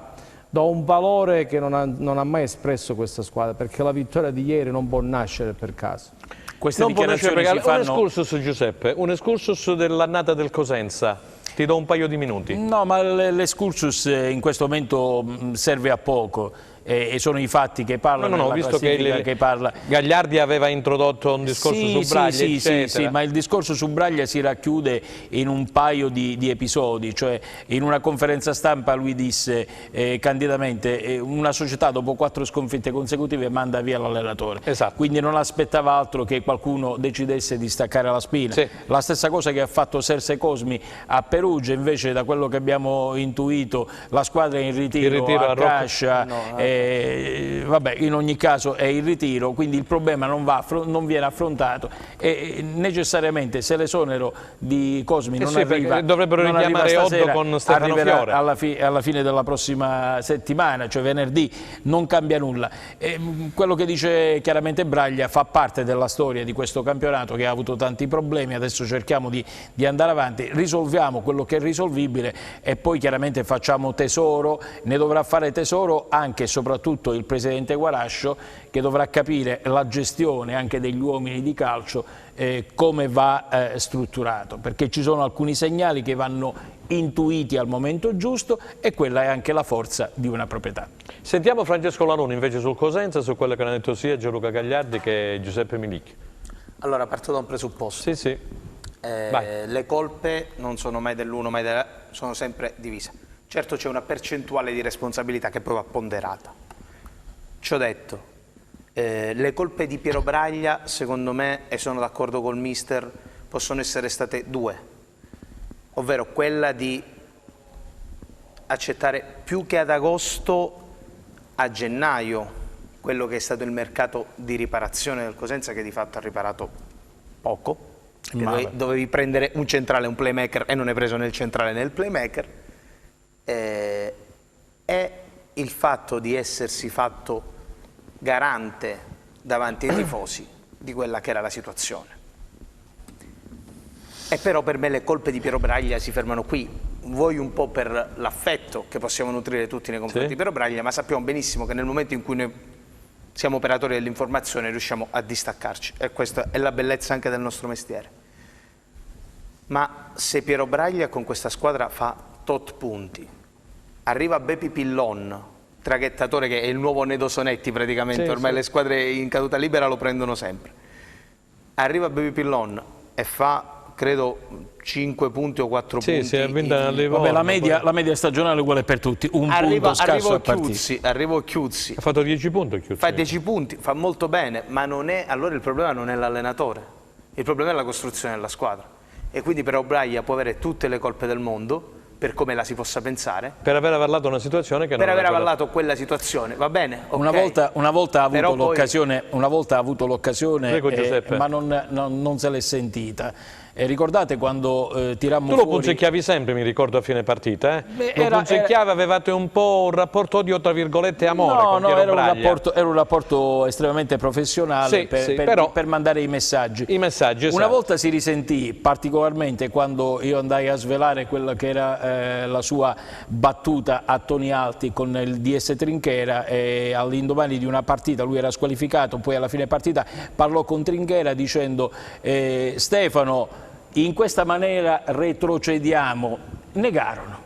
[SPEAKER 7] un valore che non ha mai espresso questa squadra, perché la vittoria di ieri non può nascere per caso.
[SPEAKER 2] Queste dichiarazioni si fanno...
[SPEAKER 1] Un excursus, Giuseppe, un excursus dell'annata del Cosenza. Ti do un paio di minuti.
[SPEAKER 2] No, ma l'escursus in questo momento serve a poco. E sono i fatti che parlano.
[SPEAKER 1] No, ho visto che
[SPEAKER 2] parla.
[SPEAKER 1] Gagliardi aveva introdotto un discorso su Braglia,
[SPEAKER 2] sì, ma il discorso su Braglia si racchiude in un paio di episodi, cioè in una conferenza stampa lui disse candidamente una società dopo 4 sconfitte consecutive manda via l'allenatore.
[SPEAKER 1] Esatto.
[SPEAKER 2] Quindi non aspettava altro che qualcuno decidesse di staccare la spina.
[SPEAKER 1] Sì.
[SPEAKER 2] La stessa cosa che ha fatto Serse Cosmi a Perugia, invece da quello che abbiamo intuito la squadra è in ritiro a Cascia. Vabbè, in ogni caso è il ritiro, quindi il problema non viene affrontato e necessariamente se l'esonero di Cosmi non arriva,
[SPEAKER 1] dovrebbero richiamare Oddo con Stefano Fiore
[SPEAKER 2] alla fine della prossima settimana, cioè venerdì, non cambia nulla. Quello che dice chiaramente Braglia fa parte della storia di questo campionato che ha avuto tanti problemi, adesso cerchiamo di andare avanti, risolviamo quello che è risolvibile e poi chiaramente facciamo tesoro, ne dovrà fare tesoro anche e soprattutto il presidente Guarascio, che dovrà capire la gestione anche degli uomini di calcio, come va strutturato, perché ci sono alcuni segnali che vanno intuiti al momento giusto e quella è anche la forza di una proprietà.
[SPEAKER 1] Sentiamo Francesco Lanoni invece sul Cosenza, su quello che hanno detto sia Gianluca Gagliardi che Giuseppe Milicchi.
[SPEAKER 4] Allora parto da un presupposto.
[SPEAKER 1] Sì.
[SPEAKER 4] Le colpe non sono mai dell'uno, mai dell'altro, sono sempre divise. Certo c'è una percentuale di responsabilità che poi va ponderata. Ciò detto, le colpe di Piero Braglia, secondo me, e sono d'accordo col mister, possono essere state 2, ovvero quella di accettare più che ad agosto, a gennaio, quello che è stato il mercato di riparazione del Cosenza, che di fatto ha riparato poco, dovevi prendere un centrale, un playmaker, e non hai preso né il centrale né il playmaker. È il fatto di essersi fatto garante davanti ai tifosi di quella che era la situazione. E però per me le colpe di Piero Braglia si fermano qui, voi un po' per l'affetto che possiamo nutrire tutti nei confronti di Piero Braglia, ma sappiamo benissimo che nel momento in cui noi siamo operatori dell'informazione riusciamo a distaccarci, e questa è la bellezza anche del nostro mestiere. Ma se Piero Braglia con questa squadra fa tot punti, arriva Bepi Pillon, traghettatore che è il nuovo Nedo Sonetti praticamente, ormai le squadre in caduta libera lo prendono sempre. Arriva Bepi Pillon e fa credo 5 punti o 4 punti.
[SPEAKER 1] Sì, è vinta a Livorno.
[SPEAKER 2] Vabbè, la media stagionale è uguale per tutti, un punto scarso a partita.
[SPEAKER 4] Arrivo Chiuzzi.
[SPEAKER 1] Ha fatto 10 punti Chiuzzi.
[SPEAKER 4] Fa 10 punti, fa molto bene, ma non è, allora il problema non è l'allenatore, il problema è la costruzione della squadra. E quindi per O'Brien può avere tutte le colpe del mondo, per come la si possa pensare.
[SPEAKER 1] Per aver avallato una situazione che non
[SPEAKER 4] per aver avallato quella situazione, va bene?
[SPEAKER 2] Okay. Una volta ha avuto l'occasione,
[SPEAKER 1] ma
[SPEAKER 2] non se l'è sentita. E ricordate quando tirammo
[SPEAKER 1] fuori... Tu lo punzecchiavi sempre, mi ricordo, a fine partita, eh? Lo punzecchiavi, avevate un po' un rapporto odio, tra virgolette, amore.
[SPEAKER 2] No, era un rapporto estremamente professionale per mandare i messaggi.
[SPEAKER 1] Esatto.
[SPEAKER 2] Una volta si risentì, particolarmente quando io andai a svelare quella che era la sua battuta a Toni Alti con il DS Trinchera, e all'indomani di una partita lui era squalificato, poi alla fine partita parlò con Trinchera dicendo Stefano, in questa maniera retrocediamo. Negarono.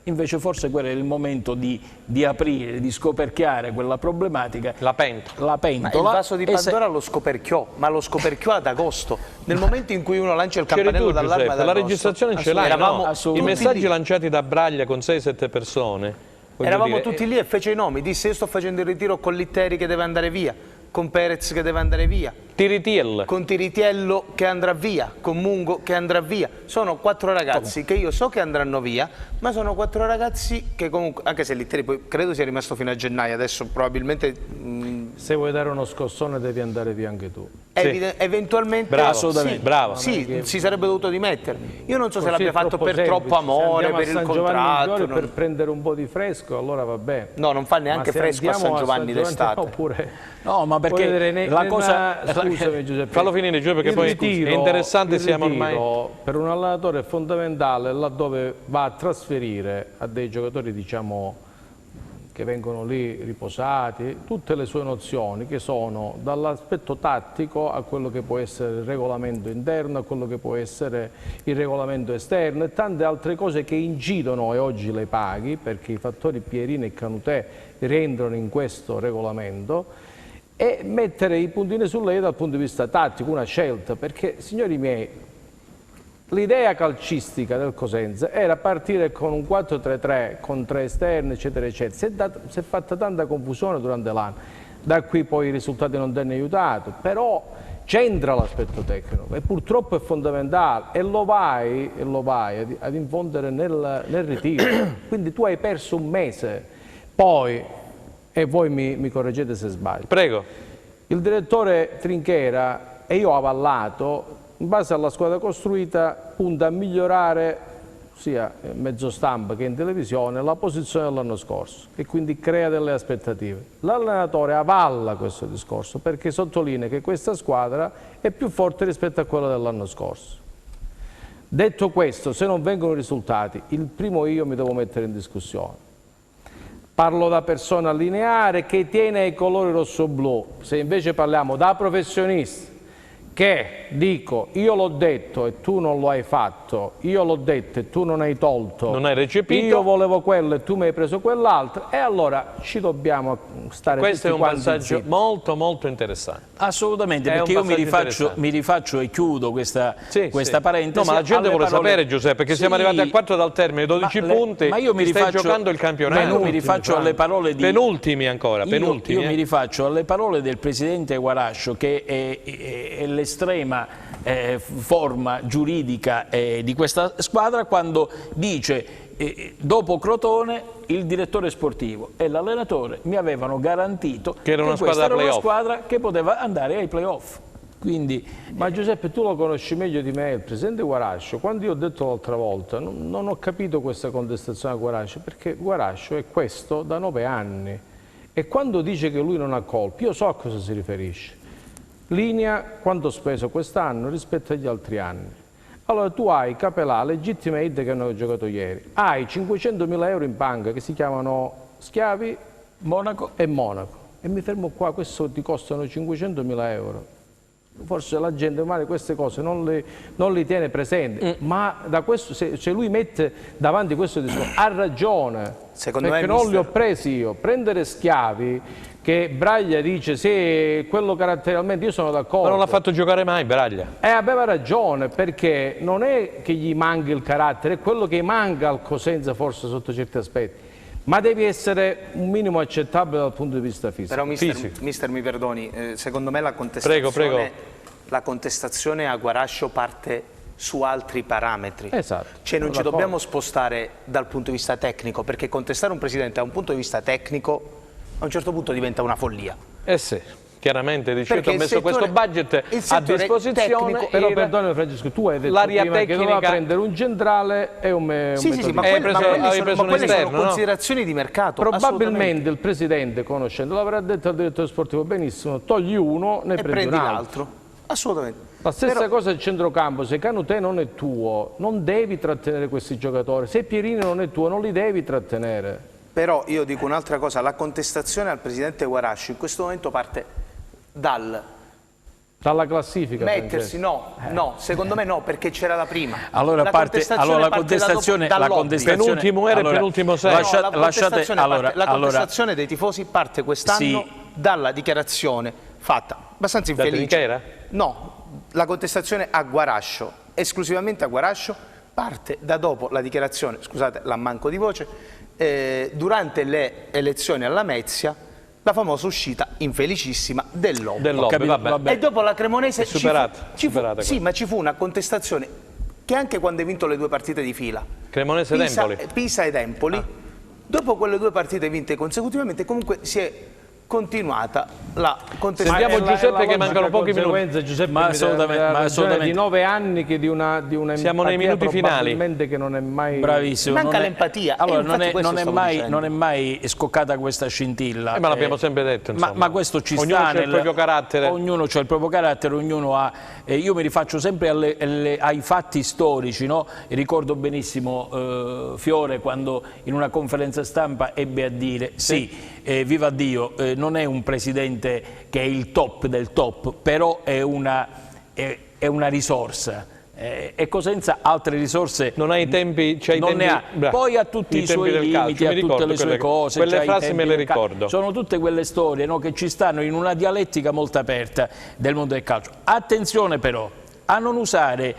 [SPEAKER 2] Invece forse quello era il momento di aprire, di scoperchiare quella problematica.
[SPEAKER 1] La pentola.
[SPEAKER 4] Ma il vaso di Pandora lo scoperchiò, ma lo scoperchiò ad agosto. Nel momento in cui uno lancia il campanello d'allarme ad agosto.
[SPEAKER 1] La registrazione ce l'hai, no? I messaggi lanciati da Braglia con 6-7 persone.
[SPEAKER 4] Eravamo tutti lì e fece i nomi, disse io sto facendo il ritiro con Litteri che deve andare via, con Perez che deve andare via, con Tiritiello che andrà via, con Mungo che andrà via. Sono 4 ragazzi che io so che andranno via, ma sono 4 ragazzi che comunque, anche se Litteri poi credo sia rimasto fino a gennaio, adesso probabilmente...
[SPEAKER 7] Se vuoi dare uno scossone devi andare via anche tu.
[SPEAKER 4] Eventualmente
[SPEAKER 1] bravo.
[SPEAKER 4] Sì, si sarebbe dovuto dimettere. Io non so se l'abbia fatto per troppo amore, per il contratto.
[SPEAKER 7] Per prendere un po' di fresco, allora va bene.
[SPEAKER 4] No, non fa neanche fresco a San Giovanni d'estate.
[SPEAKER 2] No, ma perché la cosa...
[SPEAKER 7] Scusami Giuseppe.
[SPEAKER 1] Fallo finire Giuseppe, perché poi è interessante, siamo ormai...
[SPEAKER 7] Per un allenatore è fondamentale laddove va a trasferire a dei giocatori, diciamo, che vengono lì riposati, tutte le sue nozioni che sono dall'aspetto tattico a quello che può essere il regolamento interno, a quello che può essere il regolamento esterno e tante altre cose che incidono e oggi le paghi perché i fattori Pierino e Canutè rientrano in questo regolamento, e mettere i puntini sulle i dal punto di vista tattico, una scelta, perché signori miei l'idea calcistica del Cosenza era partire con un 4-3-3 con 3 esterni eccetera eccetera, si è fatta tanta confusione durante l'anno, da qui poi i risultati non ti hanno aiutato, però c'entra l'aspetto tecnico e purtroppo è fondamentale e lo vai ad infondere nel ritiro, quindi tu hai perso un mese, poi... E voi mi correggete se sbaglio.
[SPEAKER 1] Prego.
[SPEAKER 7] Il direttore Trinchera, e io ho avallato, in base alla squadra costruita, punta a migliorare, sia in mezzo stampa che in televisione, la posizione dell'anno scorso e quindi crea delle aspettative. L'allenatore avalla questo discorso perché sottolinea che questa squadra è più forte rispetto a quella dell'anno scorso. Detto questo, se non vengono risultati, il primo io mi devo mettere in discussione. Parlo da persona lineare che tiene ai colori rosso-blu, se invece parliamo da professionista che dico io l'ho detto e tu non lo hai fatto, io l'ho detto e tu non hai tolto,
[SPEAKER 1] non hai recepito,
[SPEAKER 7] io volevo quello e tu mi hai preso quell'altro, e allora ci dobbiamo stare
[SPEAKER 1] questo
[SPEAKER 7] tutti quanti.
[SPEAKER 1] Questo è un passaggio molto interessante.
[SPEAKER 2] Assolutamente, perché io mi rifaccio e chiudo questa parentesi.
[SPEAKER 1] No, ma la gente vuole sapere, Giuseppe, che siamo arrivati a 4 dal termine, 12 punti,
[SPEAKER 2] ma io mi
[SPEAKER 1] stai giocando il campionato.
[SPEAKER 2] Io mi rifaccio alle parole di...
[SPEAKER 1] Penultimi ancora, penultimi.
[SPEAKER 2] Io mi rifaccio alle parole del presidente Guarascio, che è l'estrema forma giuridica di questa squadra, quando dice dopo Crotone il direttore sportivo e l'allenatore mi avevano garantito che era una squadra che poteva andare ai playoff. Quindi,
[SPEAKER 7] ma Giuseppe, tu lo conosci meglio di me, il presidente Guarascio. Quando io ho detto l'altra volta non ho capito questa contestazione a Guarascio, perché Guarascio è questo da 9 anni e quando dice che lui non ha colpi, io so a cosa si riferisce. Linea quanto ho speso quest'anno rispetto agli altri anni. Allora tu hai Capelà, Legitimate che hanno giocato ieri, hai 500.000 euro in banca che si chiamano Schiavi,
[SPEAKER 2] Monaco
[SPEAKER 7] e Monaco, e mi fermo qua, questo ti costano 500.000 euro. forse la gente magari queste cose non li tiene presenti, ma da questo, se lui mette davanti questo discorso, ha ragione,
[SPEAKER 4] secondo
[SPEAKER 7] perché
[SPEAKER 4] me,
[SPEAKER 7] non li ho presi io. Prendere Schiavi, che Braglia dice se quello caratterialmente, io sono d'accordo.
[SPEAKER 1] Ma non l'ha fatto giocare mai Braglia?
[SPEAKER 7] Aveva ragione, perché non è che gli manchi il carattere, è quello che manca al Cosenza forse sotto certi aspetti. Ma devi essere un minimo accettabile dal punto di vista fisico.
[SPEAKER 4] Però mister mi perdoni, secondo me la contestazione, la contestazione a Guarascio parte su altri parametri.
[SPEAKER 7] Esatto.
[SPEAKER 4] Cioè non ci dobbiamo spostare dal punto di vista tecnico, perché contestare un presidente da un punto di vista tecnico a un certo punto diventa una follia.
[SPEAKER 1] Sì. Chiaramente dice che ho messo questo budget a disposizione.
[SPEAKER 7] Però perdonami Francesco, tu hai detto prima che doveva prendere un centrale e un
[SPEAKER 4] sì, ma quelle sono considerazioni di mercato.
[SPEAKER 7] Probabilmente il presidente, conoscendo, l'avrà detto al direttore sportivo: benissimo, togli uno, ne prendi un altro.
[SPEAKER 4] Assolutamente.
[SPEAKER 7] La stessa cosa del centrocampo: se Canutè non è tuo, non devi trattenere questi giocatori. Se Pierini non è tuo, non li devi trattenere.
[SPEAKER 4] Però io dico un'altra cosa: la contestazione al presidente Guarascio in questo momento parte
[SPEAKER 7] dalla classifica,
[SPEAKER 4] mettersi, no, secondo me no, perché c'era la prima.
[SPEAKER 2] Allora la contestazione
[SPEAKER 1] penultimo era e penultimo sei.
[SPEAKER 4] La contestazione dei tifosi parte quest'anno dalla dichiarazione fatta abbastanza infelice. No, la contestazione a Guarascio, esclusivamente a Guarascio, parte da dopo la dichiarazione, scusate l'ammanco di voce, durante le elezioni alla Mezia, la famosa uscita infelicissima del Lobby. E dopo la Cremonese sì, ma ci fu una contestazione che anche quando hai vinto le 2 partite di fila, Pisa ed Empoli, dopo quelle 2 partite vinte consecutivamente, comunque si è continuata la contestazione.
[SPEAKER 1] Sentiamo Giuseppe che mancano pochi minuti.
[SPEAKER 7] Giuseppe, ma assolutamente di 9 anni che di una
[SPEAKER 1] siamo nei minuti finali,
[SPEAKER 7] che non è mai
[SPEAKER 2] bravissimo.
[SPEAKER 4] Manca l'empatia.
[SPEAKER 2] Allora non è mai scoccata questa scintilla.
[SPEAKER 1] Ma l'abbiamo sempre detto.
[SPEAKER 2] Ma questo ci
[SPEAKER 1] ognuno
[SPEAKER 2] sta.
[SPEAKER 1] Ognuno ha il proprio carattere.
[SPEAKER 2] Ognuno ha il proprio carattere. Ognuno ha. Io mi rifaccio sempre ai fatti storici, no? Ricordo benissimo Fiore quando in una conferenza stampa ebbe a dire viva Dio, non è un presidente che è il top del top, però è una risorsa. E Cosenza altre risorse
[SPEAKER 1] non ha i tempi,
[SPEAKER 2] non ne ha. Poi ha tutti i suoi limiti, ha tutte le sue cose.
[SPEAKER 1] Quelle frasi me le ricordo.
[SPEAKER 2] Sono tutte quelle storie, no, che ci stanno in una dialettica molto aperta del mondo del calcio. Attenzione però a non usare,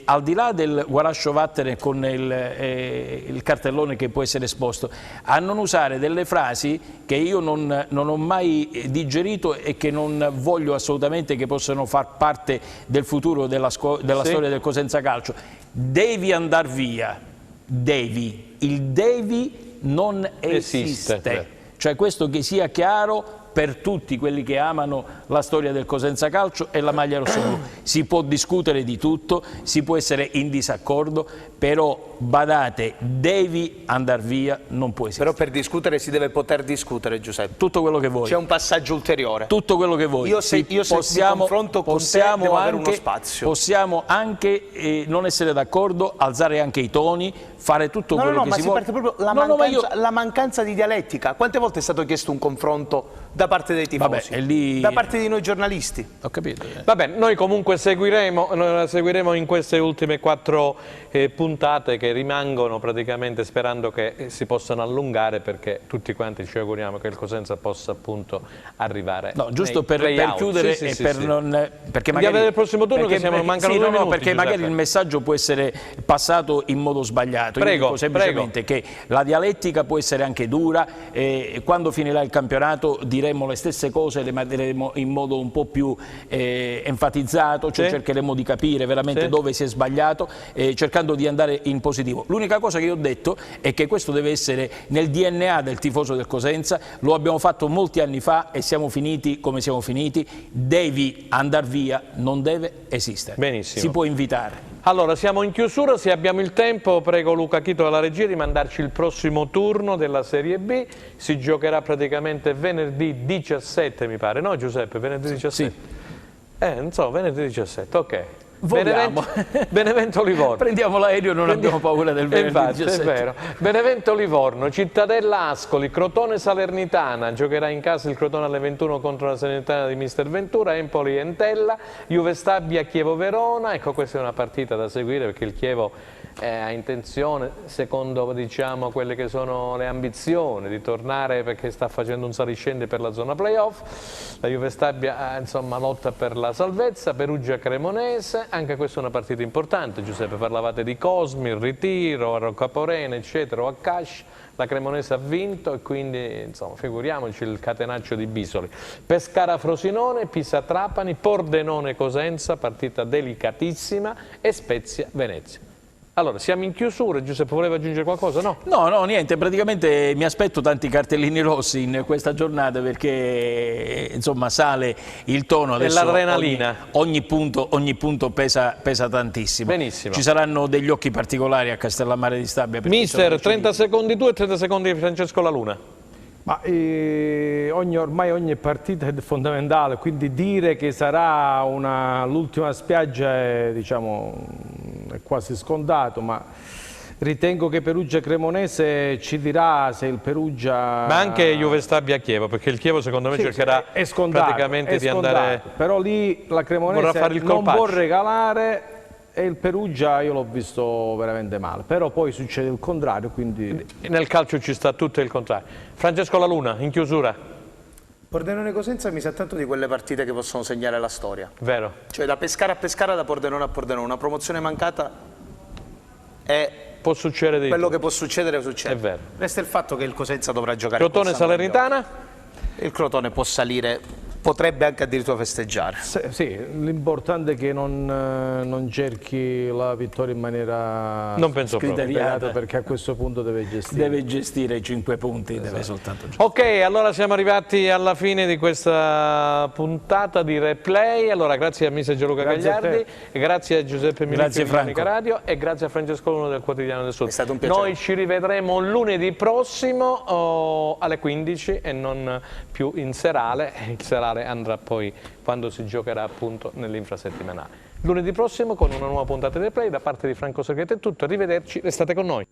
[SPEAKER 2] al di là del Guarascio Vattene con il cartellone che può essere esposto, a non usare delle frasi che io non ho mai digerito e che non voglio assolutamente che possano far parte del futuro della storia del Cosenza Calcio. Devi andar via, devi. Il devi non esiste. Cioè questo che sia chiaro per tutti quelli che amano la storia del Cosenza Calcio e la maglia rossoblu. Si può discutere di tutto, si può essere in disaccordo, però badate, devi andare via, non può esistere.
[SPEAKER 4] Però per discutere si deve poter discutere, Giuseppe.
[SPEAKER 2] Tutto quello che vuoi.
[SPEAKER 4] C'è un passaggio ulteriore.
[SPEAKER 2] Tutto quello che vuoi.
[SPEAKER 4] Io se mi confronto con te devo avere uno spazio.
[SPEAKER 2] Possiamo anche non essere d'accordo, alzare anche i toni, fare tutto quello che si vuole.
[SPEAKER 4] Parte proprio la mancanza di dialettica. Quante volte è stato chiesto un confronto da parte dei tifosi? Da parte di noi giornalisti?
[SPEAKER 2] Ho capito.
[SPEAKER 1] Vabbè, noi comunque seguiremo in queste ultime 4 puntate che rimangono, praticamente sperando che si possano allungare, perché tutti quanti ci auguriamo che il Cosenza possa appunto arrivare.
[SPEAKER 2] No, giusto per chiudere e per non... Perché magari
[SPEAKER 1] il prossimo turno mancano 2 minuti.
[SPEAKER 2] Perché magari il messaggio può essere passato in modo sbagliato. Io dico semplicemente che la dialettica può essere anche dura, e quando finirà il campionato diremo le stesse cose, le diremo in modo un po' più enfatizzato, cioè cercheremo di capire veramente dove si è sbagliato, cercando di andare in positivo. L'unica cosa che io ho detto è che questo deve essere nel DNA del tifoso del Cosenza, lo abbiamo fatto molti anni fa e siamo finiti come siamo finiti. Devi andare via, non deve esistere.
[SPEAKER 1] Benissimo.
[SPEAKER 2] Si può invitare.
[SPEAKER 1] Allora, siamo in chiusura, se abbiamo il tempo prego Luca Chito della regia di mandarci il prossimo turno della Serie B. Si giocherà praticamente venerdì 17 mi pare, no Giuseppe? Venerdì 17?
[SPEAKER 2] Sì.
[SPEAKER 1] Non so, venerdì 17, ok. Benevento-Livorno.
[SPEAKER 2] Prendiamo l'aereo, non abbiamo paura del venerdì.
[SPEAKER 1] Infatti, è vero. Benevento-Livorno, Cittadella-Ascoli, Crotone-Salernitana, giocherà in casa il Crotone alle 21 contro la Salernitana di Mister Ventura, Empoli-Entella, Juve-Stabia-Chievo-Verona. Ecco, questa è una partita da seguire perché il Chievo ha intenzione, secondo diciamo quelle che sono le ambizioni, di tornare perché sta facendo un saliscendi per la zona playoff. La Juve Stabia insomma lotta per la salvezza. Perugia-Cremonese, anche questa è una partita importante. Giuseppe, parlavate di Cosmi, il ritiro, a Roccaporena eccetera, o a Casci. La Cremonese ha vinto e quindi insomma figuriamoci il catenaccio di Bisoli. Pescara-Frosinone, Pisa-Trapani, Pordenone-Cosenza, partita delicatissima, e Spezia-Venezia. Allora, siamo in chiusura. Giuseppe, voleva aggiungere qualcosa? No?
[SPEAKER 2] No, niente, praticamente mi aspetto tanti cartellini rossi in questa giornata perché insomma sale il tono adesso.
[SPEAKER 1] L'adrenalina.
[SPEAKER 2] Ogni punto pesa tantissimo.
[SPEAKER 1] Benissimo.
[SPEAKER 2] Ci saranno degli occhi particolari a Castellammare di Stabia.
[SPEAKER 1] Mister, 30 secondi tu e 30 secondi di Francesco La Luna.
[SPEAKER 7] Ma ormai ogni partita è fondamentale, quindi dire che sarà l'ultima spiaggia è, diciamo, è quasi scontato, ma ritengo che Perugia-Cremonese ci dirà se il Perugia...
[SPEAKER 1] Ma anche Juve Stabia-Chievo, perché il Chievo secondo me cercherà praticamente di andare...
[SPEAKER 7] Però lì la Cremonese non può regalare... E il Perugia io l'ho visto veramente male, però poi succede il contrario, quindi...
[SPEAKER 1] Nel calcio ci sta tutto il contrario. Francesco La Luna, in chiusura.
[SPEAKER 4] Pordenone-Cosenza mi sa tanto di quelle partite che possono segnare la storia.
[SPEAKER 1] Vero.
[SPEAKER 4] Cioè da Pescara a Pescara, da Pordenone a Pordenone, una promozione mancata
[SPEAKER 1] può succedere
[SPEAKER 4] quello che può succedere, succede.
[SPEAKER 1] È vero.
[SPEAKER 4] Resta il fatto che il Cosenza dovrà giocare.
[SPEAKER 1] Crotone-Salernitana?
[SPEAKER 4] Il Crotone può salire, potrebbe anche addirittura festeggiare.
[SPEAKER 7] Sì, l'importante è che non cerchi la vittoria in maniera
[SPEAKER 2] scriteriata,
[SPEAKER 7] perché a questo punto deve
[SPEAKER 2] gestire i 5 punti, deve soltanto giocare.
[SPEAKER 1] Ok, allora siamo arrivati alla fine di questa puntata di Replay. Allora grazie a Mister Gianluca Gagliardi, grazie a Giuseppe Milicchio di Unica Radio e grazie a Francesco Luna del Quotidiano del Sud.
[SPEAKER 4] È stato un piacere.
[SPEAKER 1] Noi ci rivedremo lunedì prossimo alle 15 e non più in serale. Il serale andrà poi quando si giocherà appunto nell'infrasettimanale. Lunedì prossimo con una nuova puntata di Replay. Da parte di Franco Segrete è tutto, arrivederci, restate con noi.